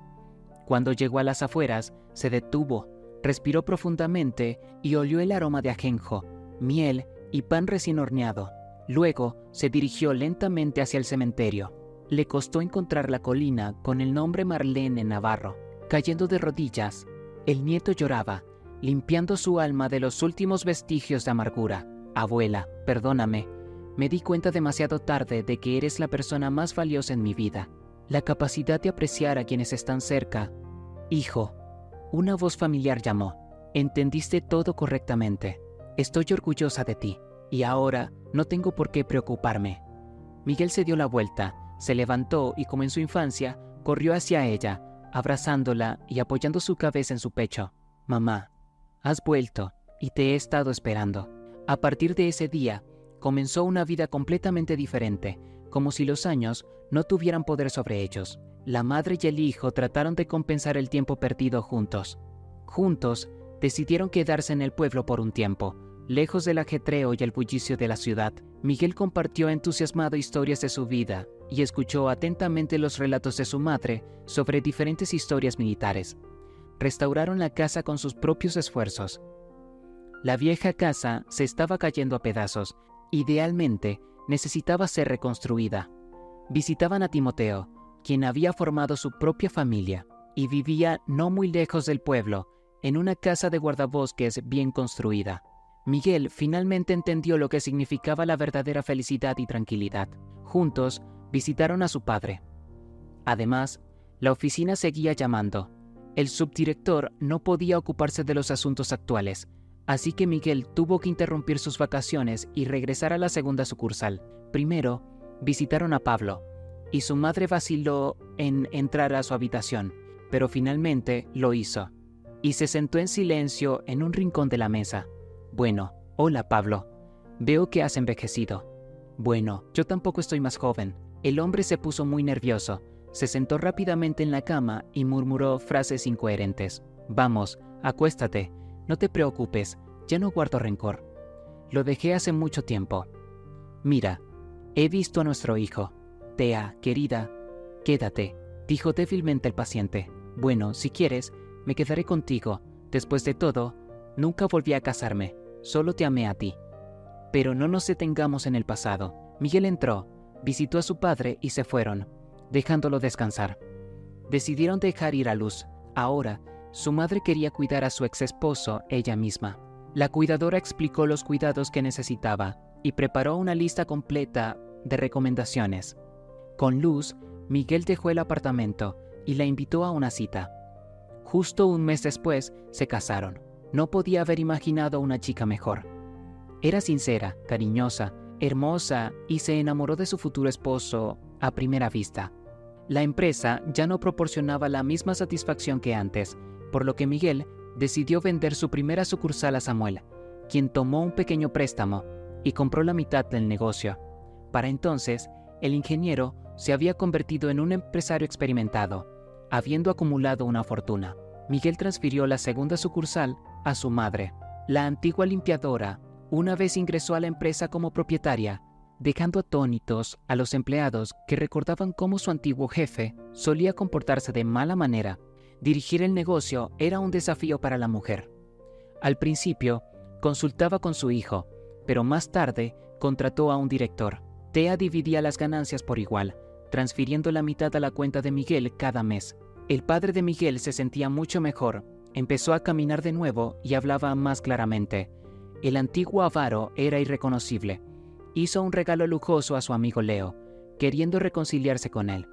Cuando llegó a las afueras, se detuvo, respiró profundamente y olió el aroma de ajenjo, miel y pan recién horneado. Luego se dirigió lentamente hacia el cementerio. Le costó encontrar la colina con el nombre Marlene Navarro. Cayendo de rodillas, el nieto lloraba, limpiando su alma de los últimos vestigios de amargura. Abuela, perdóname. Me di cuenta demasiado tarde de que eres la persona más valiosa en mi vida. La capacidad de apreciar a quienes están cerca. Hijo, una voz familiar llamó. Entendiste todo correctamente. Estoy orgullosa de ti, y ahora no tengo por qué preocuparme. Miguel se dio la vuelta, se levantó y, como en su infancia, corrió hacia ella, abrazándola y apoyando su cabeza en su pecho. Mamá, has vuelto y te he estado esperando. A partir de ese día, comenzó una vida completamente diferente, como si los años no tuvieran poder sobre ellos. La madre y el hijo trataron de compensar el tiempo perdido juntos. Juntos, decidieron quedarse en el pueblo por un tiempo, lejos del ajetreo y el bullicio de la ciudad. Miguel compartió entusiasmado historias de su vida y escuchó atentamente los relatos de su madre sobre diferentes historias militares. Restauraron la casa con sus propios esfuerzos. La vieja casa se estaba cayendo a pedazos. Idealmente, necesitaba ser reconstruida. Visitaban a Timoteo, quien había formado su propia familia y vivía no muy lejos del pueblo, en una casa de guardabosques bien construida. Miguel finalmente entendió lo que significaba la verdadera felicidad y tranquilidad. Juntos visitaron a su padre. Además, la oficina seguía llamando. El subdirector no podía ocuparse de los asuntos actuales, así que Miguel tuvo que interrumpir sus vacaciones y regresar a la segunda sucursal. Primero, visitaron a Pablo, y su madre vaciló en entrar a su habitación, pero finalmente lo hizo, y se sentó en silencio en un rincón de la mesa. Bueno, hola Pablo, veo que has envejecido. Bueno, yo tampoco estoy más joven. El hombre se puso muy nervioso, se sentó rápidamente en la cama y murmuró frases incoherentes. Vamos, acuéstate, no te preocupes, ya no guardo rencor. Lo dejé hace mucho tiempo. Mira, he visto a nuestro hijo. Tea, querida, quédate, dijo débilmente el paciente. Bueno, si quieres, me quedaré contigo. Después de todo, nunca volví a casarme, solo te amé a ti. Pero no nos detengamos en el pasado. Miguel entró, visitó a su padre y se fueron, dejándolo descansar. Decidieron dejar ir a Luz. Ahora, su madre quería cuidar a su ex esposo ella misma. La cuidadora explicó los cuidados que necesitaba y preparó una lista completa de recomendaciones. Con Luz, Miguel dejó el apartamento y la invitó a una cita. Justo un mes después, se casaron. No podía haber imaginado una chica mejor. Era sincera, cariñosa, hermosa y se enamoró de su futuro esposo a primera vista. La empresa ya no proporcionaba la misma satisfacción que antes, por lo que Miguel decidió vender su primera sucursal a Samuel, quien tomó un pequeño préstamo y compró la mitad del negocio. Para entonces, el ingeniero se había convertido en un empresario experimentado, habiendo acumulado una fortuna. Miguel transfirió la segunda sucursal a su madre. La antigua limpiadora una vez ingresó a la empresa como propietaria, dejando atónitos a los empleados que recordaban cómo su antiguo jefe solía comportarse de mala manera. Dirigir el negocio era un desafío para la mujer. Al principio, consultaba con su hijo, pero más tarde contrató a un director. Tea dividía las ganancias por igual, transfiriendo la mitad a la cuenta de Miguel cada mes. El padre de Miguel se sentía mucho mejor, empezó a caminar de nuevo y hablaba más claramente. El antiguo avaro era irreconocible. Hizo un regalo lujoso a su amigo Leo, queriendo reconciliarse con él.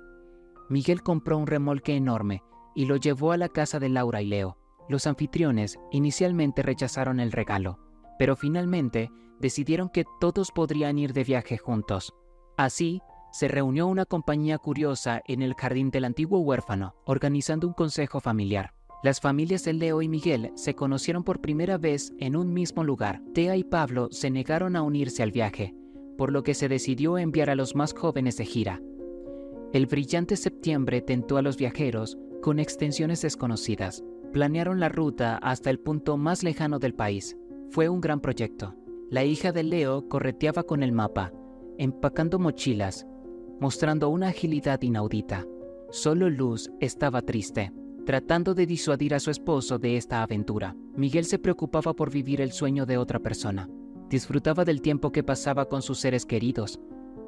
Miguel compró un remolque enorme y lo llevó a la casa de Laura y Leo. Los anfitriones inicialmente rechazaron el regalo, pero finalmente decidieron que todos podrían ir de viaje juntos. Así, se reunió una compañía curiosa en el jardín del antiguo huérfano, organizando un consejo familiar. Las familias de Leo y Miguel se conocieron por primera vez en un mismo lugar. Tea y Pablo se negaron a unirse al viaje, por lo que se decidió enviar a los más jóvenes de gira. El brillante septiembre tentó a los viajeros con extensiones desconocidas. Planearon la ruta hasta el punto más lejano del país. Fue un gran proyecto. La hija de Leo correteaba con el mapa, empacando mochilas, mostrando una agilidad inaudita. Solo Luz estaba triste, tratando de disuadir a su esposo de esta aventura. Miguel se preocupaba por vivir el sueño de otra persona. Disfrutaba del tiempo que pasaba con sus seres queridos,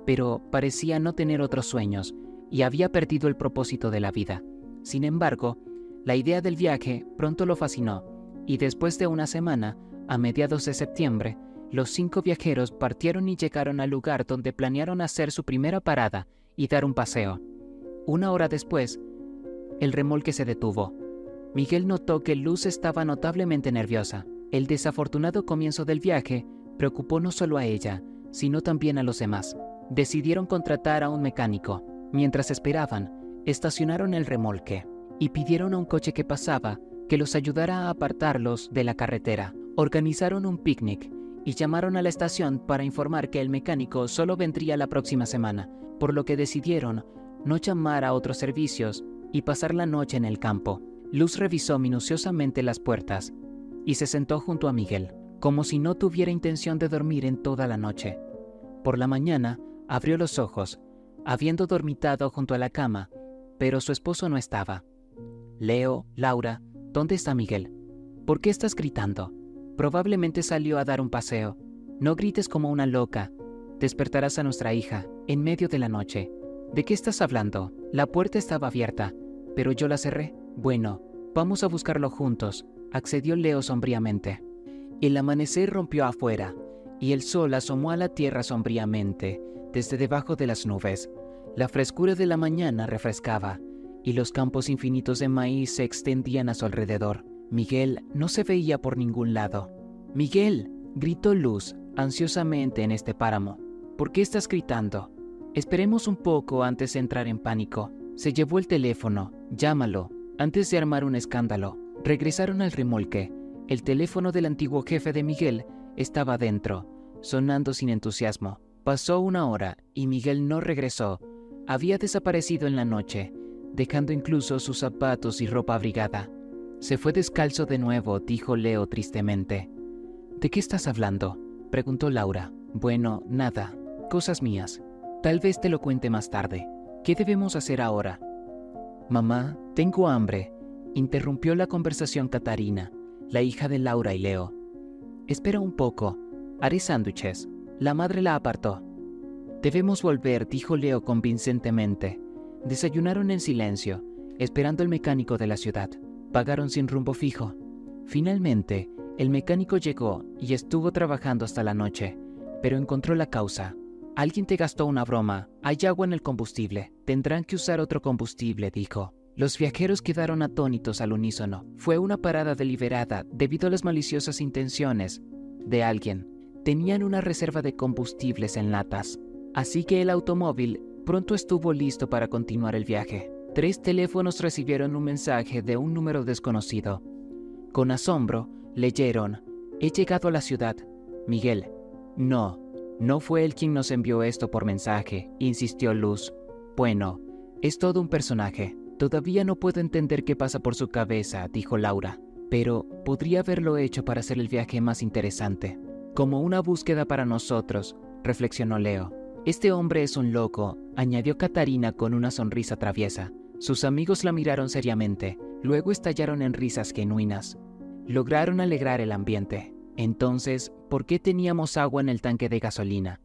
pero parecía no tener otros sueños y había perdido el propósito de la vida. Sin embargo, la idea del viaje pronto lo fascinó y después de una semana, a mediados de septiembre, los 5 viajeros partieron y llegaron al lugar donde planearon hacer su primera parada y dar un paseo. 1 hora después, el remolque se detuvo. Miguel notó que Luz estaba notablemente nerviosa. El desafortunado comienzo del viaje preocupó no solo a ella, sino también a los demás. Decidieron contratar a un mecánico. Mientras esperaban, estacionaron el remolque y pidieron a un coche que pasaba que los ayudara a apartarlos de la carretera. Organizaron un picnic y llamaron a la estación para informar que el mecánico solo vendría la próxima semana, por lo que decidieron no llamar a otros servicios y pasar la noche en el campo. Luz revisó minuciosamente las puertas y se sentó junto a Miguel, como si no tuviera intención de dormir en toda la noche. Por la mañana, abrió los ojos, habiendo dormitado junto a la cama, pero su esposo no estaba. Leo, Laura, ¿dónde está Miguel? ¿Por qué estás gritando? Probablemente salió a dar un paseo. No grites como una loca. Despertarás a nuestra hija, en medio de la noche. ¿De qué estás hablando? La puerta estaba abierta, pero yo la cerré. Bueno, vamos a buscarlo juntos, accedió Leo sombríamente. El amanecer rompió afuera, y el sol asomó a la tierra sombríamente, desde debajo de las nubes. La frescura de la mañana refrescaba, y los campos infinitos de maíz se extendían a su alrededor. Miguel no se veía por ningún lado. ¡Miguel!, gritó Luz, ansiosamente en este páramo. ¿Por qué estás gritando? Esperemos un poco antes de entrar en pánico. Se llevó el teléfono. Llámalo, antes de armar un escándalo. Regresaron al remolque. El teléfono del antiguo jefe de Miguel estaba dentro, sonando sin entusiasmo. Pasó una hora y Miguel no regresó. Había desaparecido en la noche, dejando incluso sus zapatos y ropa abrigada. Se fue descalzo de nuevo, dijo Leo tristemente. ¿De qué estás hablando?, preguntó Laura. Bueno, nada, cosas mías. Tal vez te lo cuente más tarde. ¿Qué debemos hacer ahora? Mamá, tengo hambre, interrumpió la conversación Catarina, la hija de Laura y Leo. Espera un poco, haré sándwiches. La madre la apartó. Debemos volver, dijo Leo convincentemente. Desayunaron en silencio, esperando al mecánico de la ciudad. Pagaron sin rumbo fijo. Finalmente, el mecánico llegó y estuvo trabajando hasta la noche, pero encontró la causa. Alguien te gastó una broma. Hay agua en el combustible. Tendrán que usar otro combustible, dijo. Los viajeros quedaron atónitos al unísono. Fue una parada deliberada debido a las maliciosas intenciones de alguien. Tenían una reserva de combustibles en latas, así que el automóvil pronto estuvo listo para continuar el viaje. 3 teléfonos recibieron un mensaje de un número desconocido. Con asombro, leyeron: «He llegado a la ciudad. Miguel». No fue él quien nos envió esto por mensaje, insistió Luz. Bueno, es todo un personaje. Todavía no puedo entender qué pasa por su cabeza, dijo Laura. Pero podría haberlo hecho para hacer el viaje más interesante. Como una búsqueda para nosotros, reflexionó Leo. Este hombre es un loco, añadió Catarina con una sonrisa traviesa. Sus amigos la miraron seriamente, luego estallaron en risas genuinas. Lograron alegrar el ambiente. Entonces, ¿por qué teníamos agua en el tanque de gasolina?,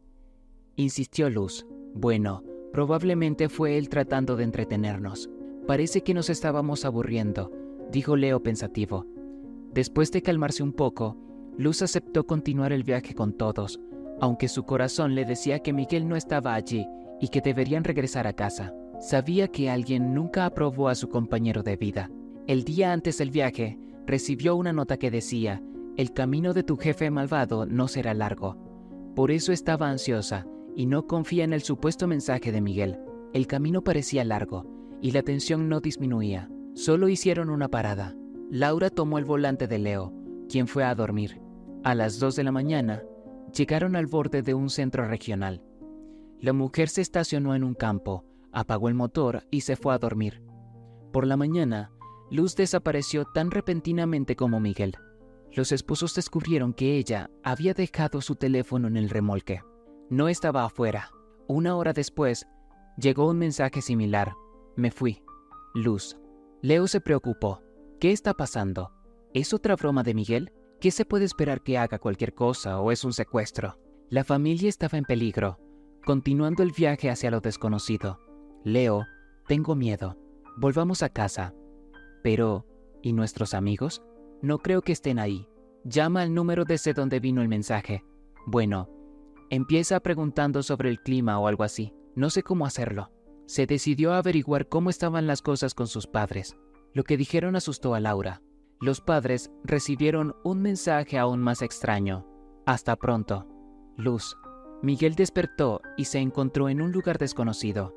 insistió Luz. Bueno, probablemente fue él tratando de entretenernos. Parece que nos estábamos aburriendo, dijo Leo pensativo. Después de calmarse un poco, Luz aceptó continuar el viaje con todos, aunque su corazón le decía que Miguel no estaba allí y que deberían regresar a casa. Sabía que alguien nunca aprobó a su compañero de vida. El día antes del viaje, recibió una nota que decía: «El camino de tu jefe malvado no será largo». Por eso estaba ansiosa y no confía en el supuesto mensaje de Miguel. El camino parecía largo y la tensión no disminuía. Solo hicieron una parada. Laura tomó el volante de Leo, quien fue a dormir. A las 2 de la mañana, llegaron al borde de un centro regional. La mujer se estacionó en un campo, apagó el motor y se fue a dormir. Por la mañana, Luz desapareció tan repentinamente como Miguel. Los esposos descubrieron que ella había dejado su teléfono en el remolque. No estaba afuera. Una hora después, llegó un mensaje similar. «Me fui. Luz». Leo se preocupó. ¿Qué está pasando? ¿Es otra broma de Miguel? ¿Qué se puede esperar que haga cualquier cosa o es un secuestro? La familia estaba en peligro, continuando el viaje hacia lo desconocido. «Leo, tengo miedo. Volvamos a casa». «Pero, ¿y nuestros amigos? No creo que estén ahí». «Llama al número desde donde vino el mensaje». «Bueno, empieza preguntando sobre el clima o algo así. No sé cómo hacerlo». Se decidió a averiguar cómo estaban las cosas con sus padres. Lo que dijeron asustó a Laura. Los padres recibieron un mensaje aún más extraño. «Hasta pronto. Luz». Miguel despertó y se encontró en un lugar desconocido.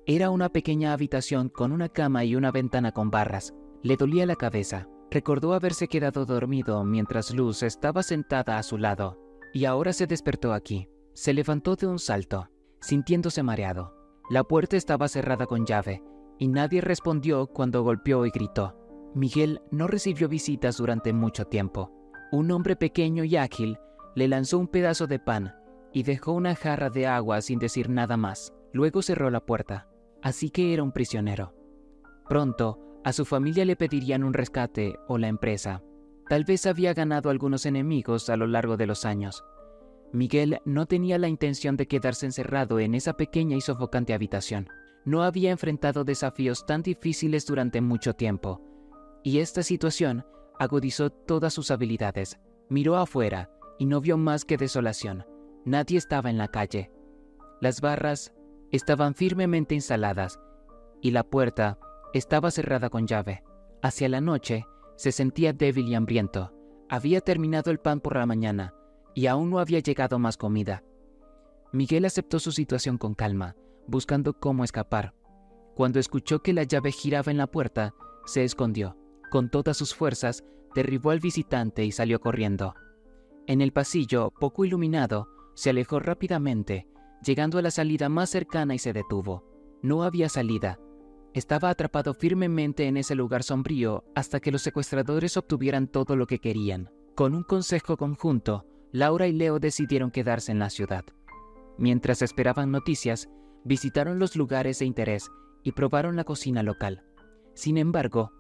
Era una pequeña habitación con una cama y una ventana con barras. Le dolía la cabeza. Recordó haberse quedado dormido mientras Luz estaba sentada a su lado. Y ahora se despertó aquí. Se levantó de un salto, sintiéndose mareado. La puerta estaba cerrada con llave, y nadie respondió cuando golpeó y gritó. Miguel no recibió visitas durante mucho tiempo. Un hombre pequeño y ágil le lanzó un pedazo de pan y dejó una jarra de agua sin decir nada más. Luego cerró la puerta. Así que era un prisionero. Pronto, a su familia le pedirían un rescate o la empresa. Tal vez había ganado algunos enemigos a lo largo de los años. Miguel no tenía la intención de quedarse encerrado en esa pequeña y sofocante habitación. No había enfrentado desafíos tan difíciles durante mucho tiempo, y esta situación agudizó todas sus habilidades. Miró afuera y no vio más que desolación. Nadie estaba en la calle. Las barras estaban firmemente instaladas y la puerta estaba cerrada con llave. Hacia la noche se sentía débil y hambriento. Había terminado el pan por la mañana y aún no había llegado más comida. Miguel aceptó su situación con calma, buscando cómo escapar. Cuando escuchó que la llave giraba en la puerta, se escondió. Con todas sus fuerzas, derribó al visitante y salió corriendo. En el pasillo, poco iluminado, se alejó rápidamente, llegando a la salida más cercana y se detuvo. No había salida. Estaba atrapado firmemente en ese lugar sombrío hasta que los secuestradores obtuvieran todo lo que querían. Con un consejo conjunto, Laura y Leo decidieron quedarse en la ciudad. Mientras esperaban noticias, visitaron los lugares de interés y probaron la cocina local. Sin embargo,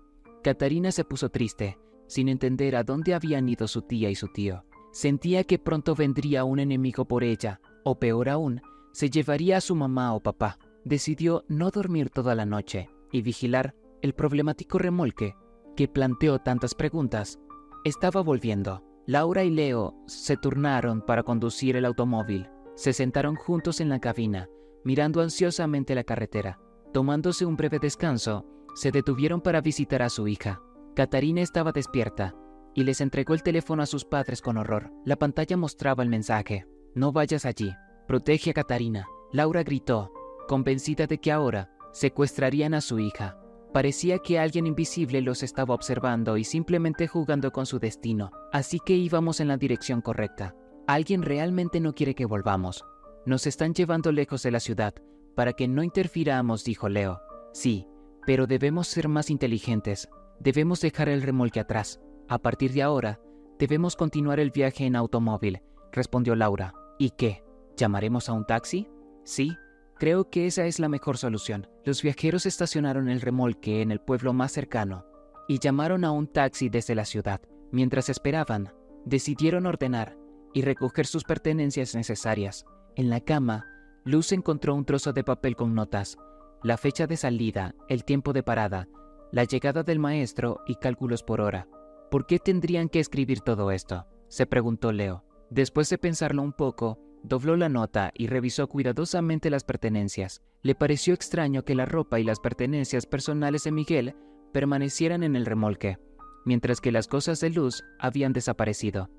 Catarina se puso triste, sin entender a dónde habían ido su tía y su tío. Sentía que pronto vendría un enemigo por ella, o peor aún, se llevaría a su mamá o papá. Decidió no dormir toda la noche y vigilar el problemático remolque que planteó tantas preguntas. Estaba volviendo. Laura y Leo se turnaron para conducir el automóvil. Se sentaron juntos en la cabina, mirando ansiosamente la carretera. Tomándose un breve descanso, se detuvieron para visitar a su hija. Catarina estaba despierta y les entregó el teléfono a sus padres con horror. La pantalla mostraba el mensaje: «No vayas allí. Protege a Catarina». Laura gritó, convencida de que ahora secuestrarían a su hija. Parecía que alguien invisible los estaba observando y simplemente jugando con su destino. Así que íbamos en la dirección correcta. Alguien realmente no quiere que volvamos. Nos están llevando lejos de la ciudad para que no interfiramos, dijo Leo. Sí, pero debemos ser más inteligentes. Debemos dejar el remolque atrás. A partir de ahora, debemos continuar el viaje en automóvil, respondió Laura. ¿Y qué? ¿Llamaremos a un taxi? Sí. Creo que esa es la mejor solución. Los viajeros estacionaron el remolque en el pueblo más cercano y llamaron a un taxi desde la ciudad. Mientras esperaban, decidieron ordenar y recoger sus pertenencias necesarias. En la cama, Luz encontró un trozo de papel con notas, la fecha de salida, el tiempo de parada, la llegada del maestro y cálculos por hora. ¿Por qué tendrían que escribir todo esto?, se preguntó Leo. Después de pensarlo un poco, dobló la nota y revisó cuidadosamente las pertenencias. Le pareció extraño que la ropa y las pertenencias personales de Miguel permanecieran en el remolque, mientras que las cosas de Luz habían desaparecido.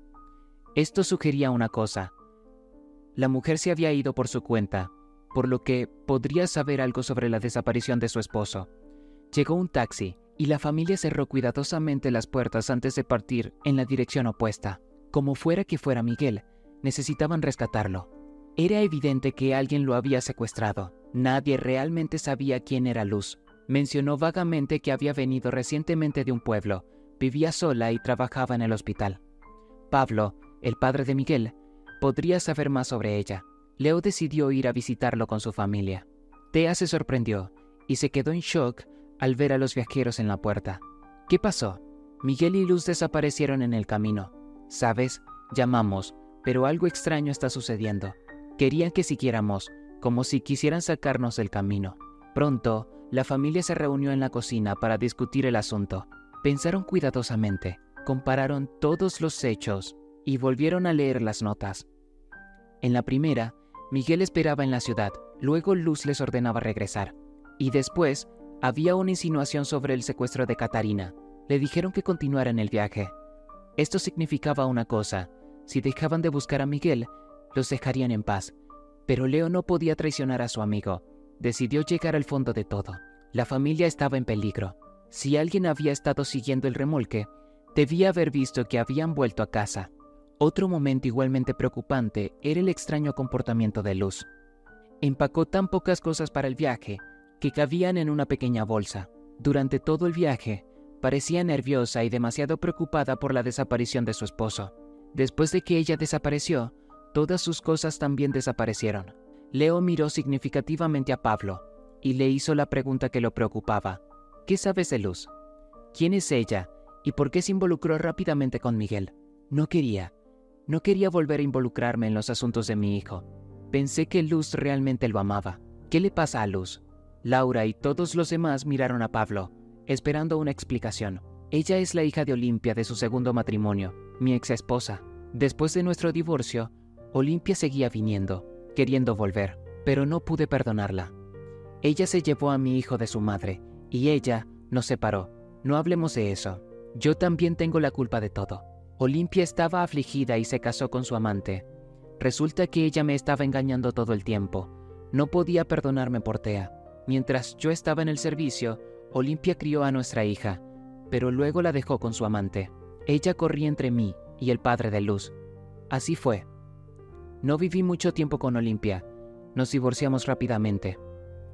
Esto sugería una cosa: la mujer se había ido por su cuenta, por lo que podría saber algo sobre la desaparición de su esposo. Llegó un taxi y la familia cerró cuidadosamente las puertas antes de partir en la dirección opuesta. Como fuera que fuera Miguel, necesitaban rescatarlo. Era evidente que alguien lo había secuestrado. Nadie realmente sabía quién era Luz. Mencionó vagamente que había venido recientemente de un pueblo, vivía sola y trabajaba en el hospital. Pablo, el padre de Miguel, podría saber más sobre ella. Leo decidió ir a visitarlo con su familia. Tea se sorprendió y se quedó en shock al ver a los viajeros en la puerta. ¿Qué pasó? Miguel y Luz desaparecieron en el camino. ¿Sabes? Llamamos, pero algo extraño está sucediendo. Querían que siguiéramos, como si quisieran sacarnos del camino. Pronto, la familia se reunió en la cocina para discutir el asunto. Pensaron cuidadosamente, compararon todos los hechos y volvieron a leer las notas. En la primera, Miguel esperaba en la ciudad, luego Luz les ordenaba regresar. Y después, había una insinuación sobre el secuestro de Catarina. Le dijeron que continuaran el viaje. Esto significaba una cosa: si dejaban de buscar a Miguel, los dejarían en paz. Pero Leo no podía traicionar a su amigo. Decidió llegar al fondo de todo. La familia estaba en peligro. Si alguien había estado siguiendo el remolque, debía haber visto que habían vuelto a casa. Otro momento igualmente preocupante era el extraño comportamiento de Luz. Empacó tan pocas cosas para el viaje que cabían en una pequeña bolsa. Durante todo el viaje, parecía nerviosa y demasiado preocupada por la desaparición de su esposo. Después de que ella desapareció, todas sus cosas también desaparecieron. Leo miró significativamente a Pablo y le hizo la pregunta que lo preocupaba. ¿Qué sabes de Luz? ¿Quién es ella y por qué se involucró rápidamente con Miguel? No No quería volver a involucrarme en los asuntos de mi hijo. Pensé que Luz realmente lo amaba. ¿Qué le pasa a Luz? Laura y todos los demás miraron a Pablo, esperando una explicación. Ella es la hija de Olimpia de su segundo matrimonio, mi ex esposa. Después de nuestro divorcio, Olimpia seguía viniendo, queriendo volver, pero no pude perdonarla. Ella se llevó a mi hijo de su madre, y ella nos separó. No hablemos de eso. Yo también tengo la culpa de todo. Olimpia estaba afligida y se casó con su amante. Resulta que ella me estaba engañando todo el tiempo. No podía perdonarme por Tea. Mientras yo estaba en el servicio, Olimpia crió a nuestra hija, pero luego la dejó con su amante. Ella corría entre mí y el padre de Luz. Así fue. No viví mucho tiempo con Olimpia. Nos divorciamos rápidamente.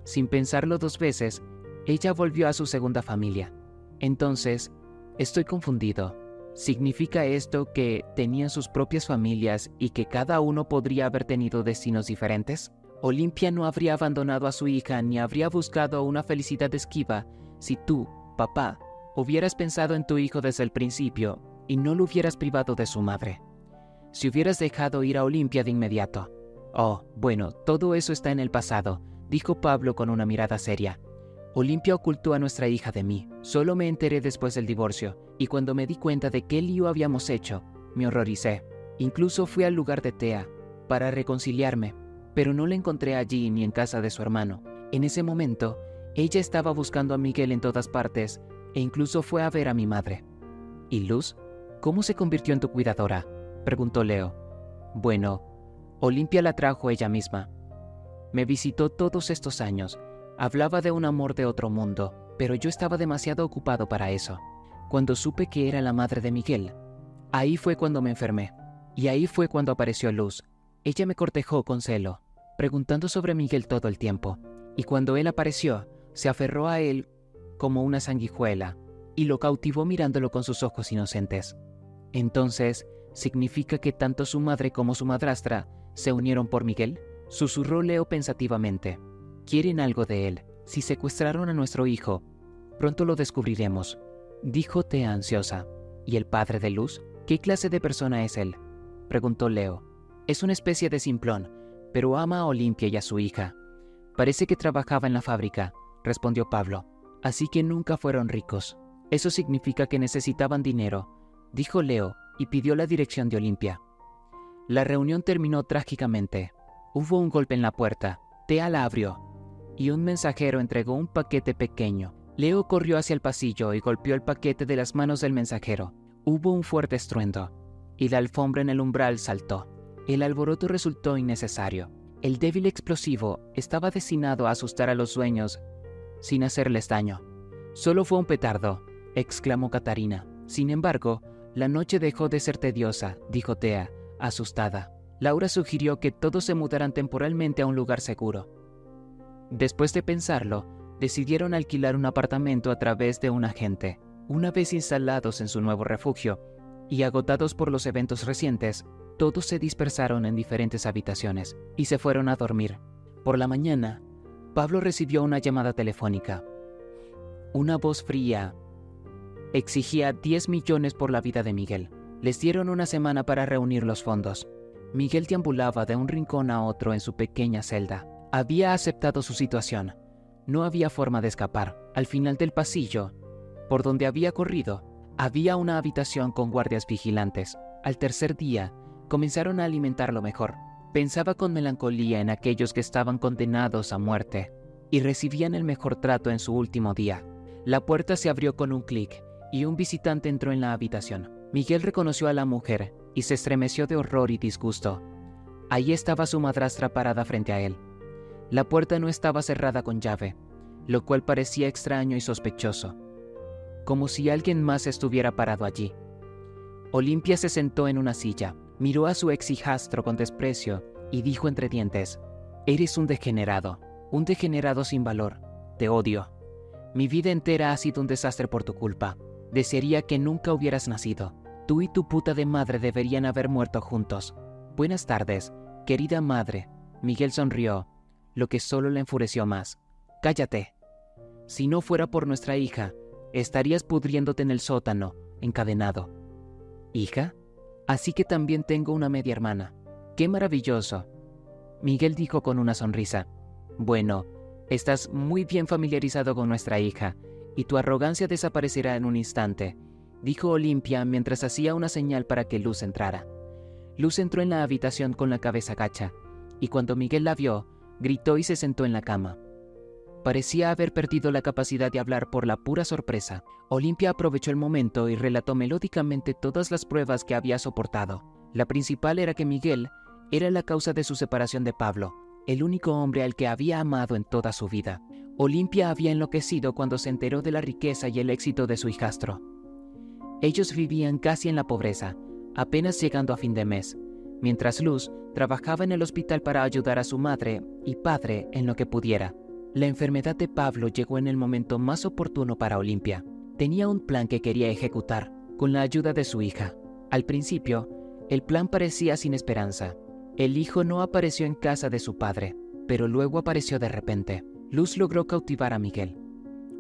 Sin pensarlo 2 veces, ella volvió a su segunda familia. Entonces, estoy confundido. ¿Significa esto que tenían sus propias familias y que cada uno podría haber tenido destinos diferentes? Olimpia no habría abandonado a su hija ni habría buscado una felicidad esquiva si tú, papá, hubieras pensado en tu hijo desde el principio y no lo hubieras privado de su madre. Si hubieras dejado ir a Olimpia de inmediato. Oh, bueno, todo eso está en el pasado, dijo Pablo con una mirada seria. Olimpia ocultó a nuestra hija de mí. Solo me enteré después del divorcio, y cuando me di cuenta de qué lío habíamos hecho, me horroricé. Incluso fui al lugar de Tea para reconciliarme, pero no la encontré allí ni en casa de su hermano. En ese momento, ella estaba buscando a Miguel en todas partes, e incluso fue a ver a mi madre. ¿Y Luz? ¿Cómo se convirtió en tu cuidadora?, preguntó Leo. Bueno, Olimpia la trajo ella misma. Me visitó todos estos años. Hablaba de un amor de otro mundo, pero yo estaba demasiado ocupado para eso. Cuando supe que era la madre de Miguel, ahí fue cuando me enfermé. Y ahí fue cuando apareció Luz. Ella me cortejó con celo, preguntando sobre Miguel todo el tiempo. Y cuando él apareció, se aferró a él como una sanguijuela y lo cautivó mirándolo con sus ojos inocentes. Entonces, ¿significa que tanto su madre como su madrastra se unieron por Miguel?, susurró Leo pensativamente. Quieren algo de él. Si secuestraron a nuestro hijo, pronto lo descubriremos, dijo Tea ansiosa. ¿Y el padre de Luz? ¿Qué clase de persona es él?, preguntó Leo. Es una especie de simplón, pero ama a Olimpia y a su hija. Parece que trabajaba en la fábrica, respondió Pablo. Así que nunca fueron ricos. Eso significa que necesitaban dinero, dijo Leo y pidió la dirección de Olimpia. La reunión terminó trágicamente. Hubo un golpe en la puerta. Tea la abrió y un mensajero entregó un paquete pequeño. Leo corrió hacia el pasillo y golpeó el paquete de las manos del mensajero. Hubo un fuerte estruendo y la alfombra en el umbral saltó. El alboroto resultó innecesario. El débil explosivo estaba destinado a asustar a los dueños sin hacerles daño. Solo fue un petardo, exclamó Catarina. Sin embargo, la noche dejó de ser tediosa, dijo Tea, asustada. Laura sugirió que todos se mudaran temporalmente a un lugar seguro. Después de pensarlo, decidieron alquilar un apartamento a través de un agente. Una vez instalados en su nuevo refugio y agotados por los eventos recientes, todos se dispersaron en diferentes habitaciones y se fueron a dormir. Por la mañana, Pablo recibió una llamada telefónica. Una voz fría exigía 10 millones por la vida de Miguel. Les dieron una semana para reunir los fondos. Miguel deambulaba de un rincón a otro en su pequeña celda. Había aceptado su situación. No había forma de escapar. Al final del pasillo, por donde había corrido, había una habitación con guardias vigilantes. Al tercer día, comenzaron a alimentarlo mejor. Pensaba con melancolía en aquellos que estaban condenados a muerte y recibían el mejor trato en su último día. La puerta se abrió con un clic y un visitante entró en la habitación. Miguel reconoció a la mujer y se estremeció de horror y disgusto. Allí estaba su madrastra parada frente a él. La puerta no estaba cerrada con llave, lo cual parecía extraño y sospechoso, como si alguien más estuviera parado allí. Olimpia se sentó en una silla, miró a su ex hijastro con desprecio y dijo entre dientes: «Eres un degenerado sin valor. Te odio. Mi vida entera ha sido un desastre por tu culpa. Desearía que nunca hubieras nacido. Tú y tu puta de madre deberían haber muerto juntos. Buenas tardes, querida madre». Miguel sonrió, lo que solo le enfureció más. «Cállate. Si no fuera por nuestra hija, estarías pudriéndote en el sótano, encadenado». «¿Hija? Así que también tengo una media hermana. ¡Qué maravilloso!, Miguel dijo con una sonrisa. Bueno, estás muy bien familiarizado con nuestra hija, y tu arrogancia desaparecerá en un instante, dijo Olimpia mientras hacía una señal para que Luz entrara. Luz entró en la habitación con la cabeza gacha, y cuando Miguel la vio, gritó y se sentó en la cama. Parecía haber perdido la capacidad de hablar por la pura sorpresa. Olimpia aprovechó el momento y relató melódicamente todas las pruebas que había soportado. La principal era que Miguel era la causa de su separación de Pablo, el único hombre al que había amado en toda su vida. Olimpia había enloquecido cuando se enteró de la riqueza y el éxito de su hijastro. Ellos vivían casi en la pobreza, apenas llegando a fin de mes, mientras Luz trabajaba en el hospital para ayudar a su madre y padre en lo que pudiera. La enfermedad de Pablo llegó en el momento más oportuno para Olimpia. Tenía un plan que quería ejecutar, con la ayuda de su hija. Al principio, el plan parecía sin esperanza. El hijo no apareció en casa de su padre, pero luego apareció de repente. Luz logró cautivar a Miguel.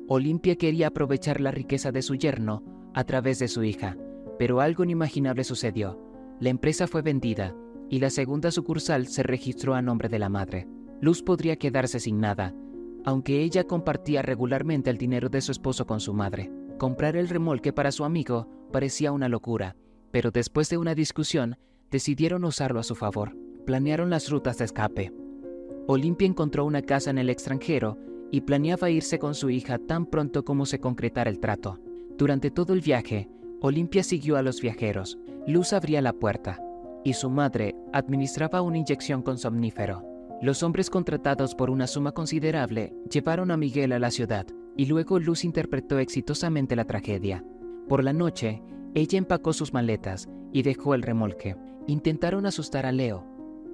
Olimpia quería aprovechar la riqueza de su yerno a través de su hija, pero algo inimaginable sucedió. La empresa fue vendida y la segunda sucursal se registró a nombre de la madre. Luz podría quedarse sin nada, aunque ella compartía regularmente el dinero de su esposo con su madre. Comprar el remolque para su amigo parecía una locura, pero después de una discusión, decidieron usarlo a su favor. Planearon las rutas de escape. Olimpia encontró una casa en el extranjero y planeaba irse con su hija tan pronto como se concretara el trato. Durante todo el viaje, Olimpia siguió a los viajeros. Luz abría la puerta, y su madre administraba una inyección con somnífero. Los hombres contratados por una suma considerable llevaron a Miguel a la ciudad, y luego Luz interpretó exitosamente la tragedia. Por la noche, ella empacó sus maletas y dejó el remolque. Intentaron asustar a Leo,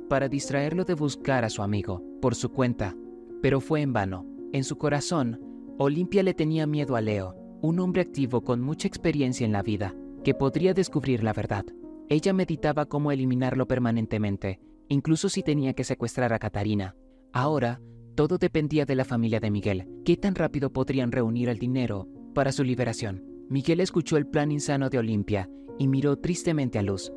para distraerlo de buscar a su amigo, por su cuenta, pero fue en vano. En su corazón, Olimpia le tenía miedo a Leo, un hombre activo con mucha experiencia en la vida, que podría descubrir la verdad. Ella meditaba cómo eliminarlo permanentemente, incluso si tenía que secuestrar a Catarina. Ahora, todo dependía de la familia de Miguel. ¿Qué tan rápido podrían reunir el dinero para su liberación? Miguel escuchó el plan insano de Olimpia y miró tristemente a Luz.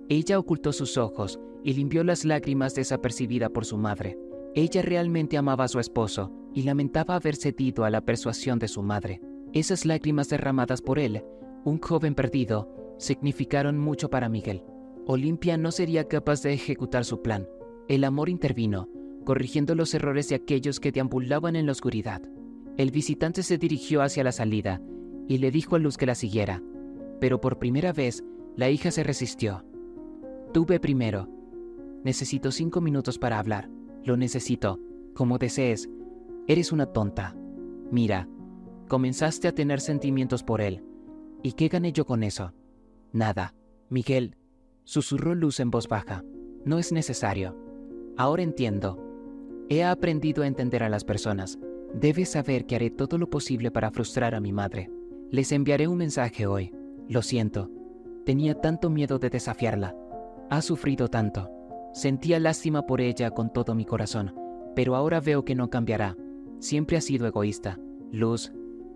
Ella ocultó sus ojos y limpió las lágrimas desapercibida por su madre. Ella realmente amaba a su esposo y lamentaba haber cedido a la persuasión de su madre. Esas lágrimas derramadas por él, un joven perdido, significaron mucho para Miguel. Olimpia no sería capaz de ejecutar su plan. El amor intervino, corrigiendo los errores de aquellos que deambulaban en la oscuridad. El visitante se dirigió hacia la salida y le dijo a Luz que la siguiera, pero por primera vez la hija se resistió. Tú ve primero. Necesito 5 minutos para hablar. Lo necesito. Como desees. Eres una tonta. Mira, comenzaste a tener sentimientos por él. ¿Y qué gané yo con eso? Nada. Miguel, susurró Luz en voz baja. No es necesario. Ahora entiendo. He aprendido a entender a las personas. Debes saber que haré todo lo posible para frustrar a mi madre. Les enviaré un mensaje hoy. Lo siento. Tenía tanto miedo de desafiarla. Ha sufrido tanto. Sentía lástima por ella con todo mi corazón, pero ahora veo que no cambiará. Siempre ha sido egoísta. Luz,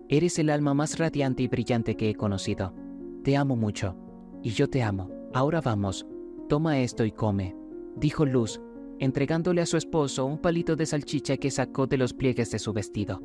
eres el alma más radiante y brillante que he conocido. Te amo mucho. Y yo te amo. Ahora vamos. Toma esto y come, dijo Luz, entregándole a su esposo un palito de salchicha que sacó de los pliegues de su vestido.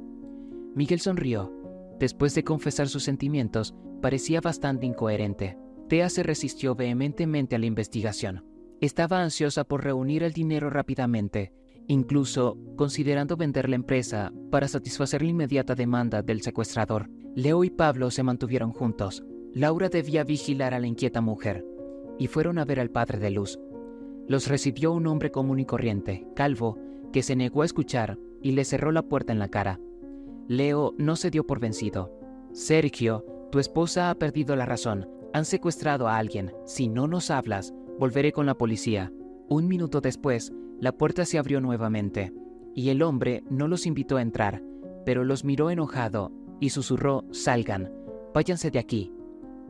Miguel sonrió. Después de confesar sus sentimientos, parecía bastante incoherente. Thea se resistió vehementemente a la investigación. Estaba ansiosa por reunir el dinero rápidamente, incluso considerando vender la empresa para satisfacer la inmediata demanda del secuestrador. Leo y Pablo se mantuvieron juntos. Laura debía vigilar a la inquieta mujer, y fueron a ver al padre de Luz. Los recibió un hombre común y corriente, calvo, que se negó a escuchar y le cerró la puerta en la cara. Leo no se dio por vencido. Sergio, tu esposa ha perdido la razón. Han secuestrado a alguien. Si no nos hablas, volveré con la policía. 1 minuto después, la puerta se abrió nuevamente, y el hombre no los invitó a entrar, pero los miró enojado y susurró: «Salgan, váyanse de aquí.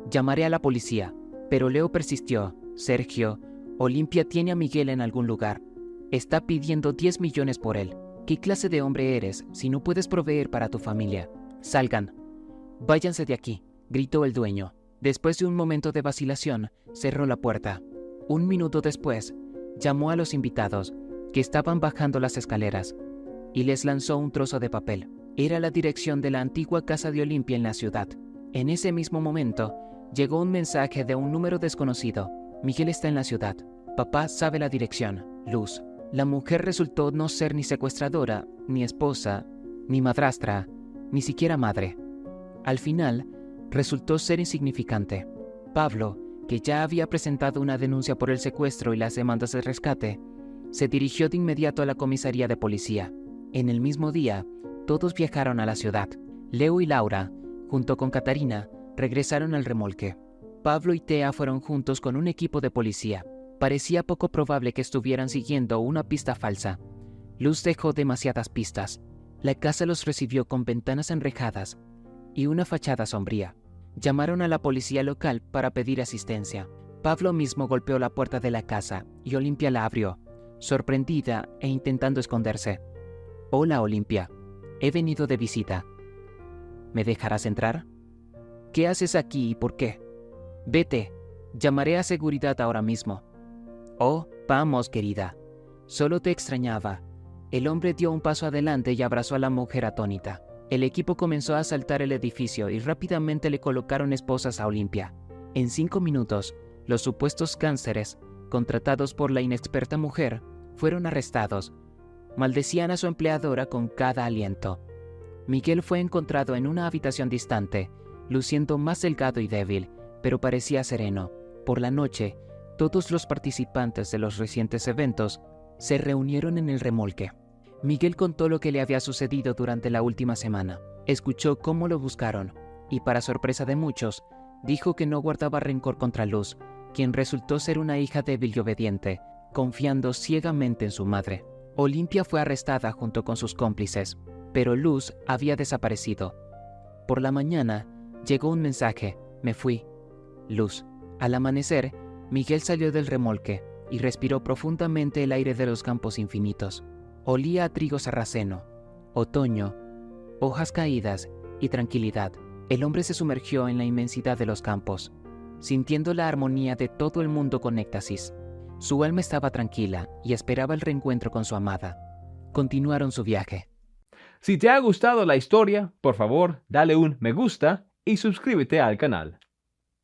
Llamaré a la policía». Pero Leo persistió: «Sergio, Olimpia tiene a Miguel en algún lugar. Está pidiendo 10 millones por él. ¿Qué clase de hombre eres si no puedes proveer para tu familia? Salgan. Váyanse de aquí», gritó el dueño. Después de un momento de vacilación, cerró la puerta. Un minuto después, llamó a los invitados, que estaban bajando las escaleras, y les lanzó un trozo de papel. Era la dirección de la antigua casa de Olimpia en la ciudad. En ese mismo momento, llegó un mensaje de un número desconocido. Miguel está en la ciudad. Papá sabe la dirección. Luz. La mujer resultó no ser ni secuestradora, ni esposa, ni madrastra, ni siquiera madre. Al final, resultó ser insignificante. Pablo, que ya había presentado una denuncia por el secuestro y las demandas de rescate, se dirigió de inmediato a la comisaría de policía. En el mismo día, todos viajaron a la ciudad. Leo y Laura, junto con Catarina, regresaron al remolque. Pablo y Tea fueron juntos con un equipo de policía. Parecía poco probable que estuvieran siguiendo una pista falsa. Luz dejó demasiadas pistas. La casa los recibió con ventanas enrejadas y una fachada sombría. Llamaron a la policía local para pedir asistencia. Pablo mismo golpeó la puerta de la casa y Olimpia la abrió, sorprendida e intentando esconderse. «Hola, Olimpia. He venido de visita. ¿Me dejarás entrar? ¿Qué haces aquí y por qué? Vete. Llamaré a seguridad ahora mismo». «Oh, vamos, querida. Solo te extrañaba». El hombre dio un paso adelante y abrazó a la mujer atónita. El equipo comenzó a asaltar el edificio y rápidamente le colocaron esposas a Olimpia. En 5 minutos, los supuestos cánceres, contratados por la inexperta mujer, fueron arrestados. Maldecían a su empleadora con cada aliento. Miguel fue encontrado en una habitación distante, luciendo más delgado y débil, pero parecía sereno. Por la noche, todos los participantes de los recientes eventos se reunieron en el remolque. Miguel contó lo que le había sucedido durante la última semana. Escuchó cómo lo buscaron, y para sorpresa de muchos, dijo que no guardaba rencor contra Luz, quien resultó ser una hija débil y obediente, confiando ciegamente en su madre. Olimpia fue arrestada junto con sus cómplices, pero Luz había desaparecido. Por la mañana, llegó un mensaje: «Me fui. Luz». Al amanecer, Miguel salió del remolque y respiró profundamente el aire de los campos infinitos. Olía a trigo sarraceno, otoño, hojas caídas y tranquilidad. El hombre se sumergió en la inmensidad de los campos, sintiendo la armonía de todo el mundo con éxtasis. Su alma estaba tranquila y esperaba el reencuentro con su amada. Continuaron su viaje. Si te ha gustado la historia, por favor, dale un me gusta y suscríbete al canal.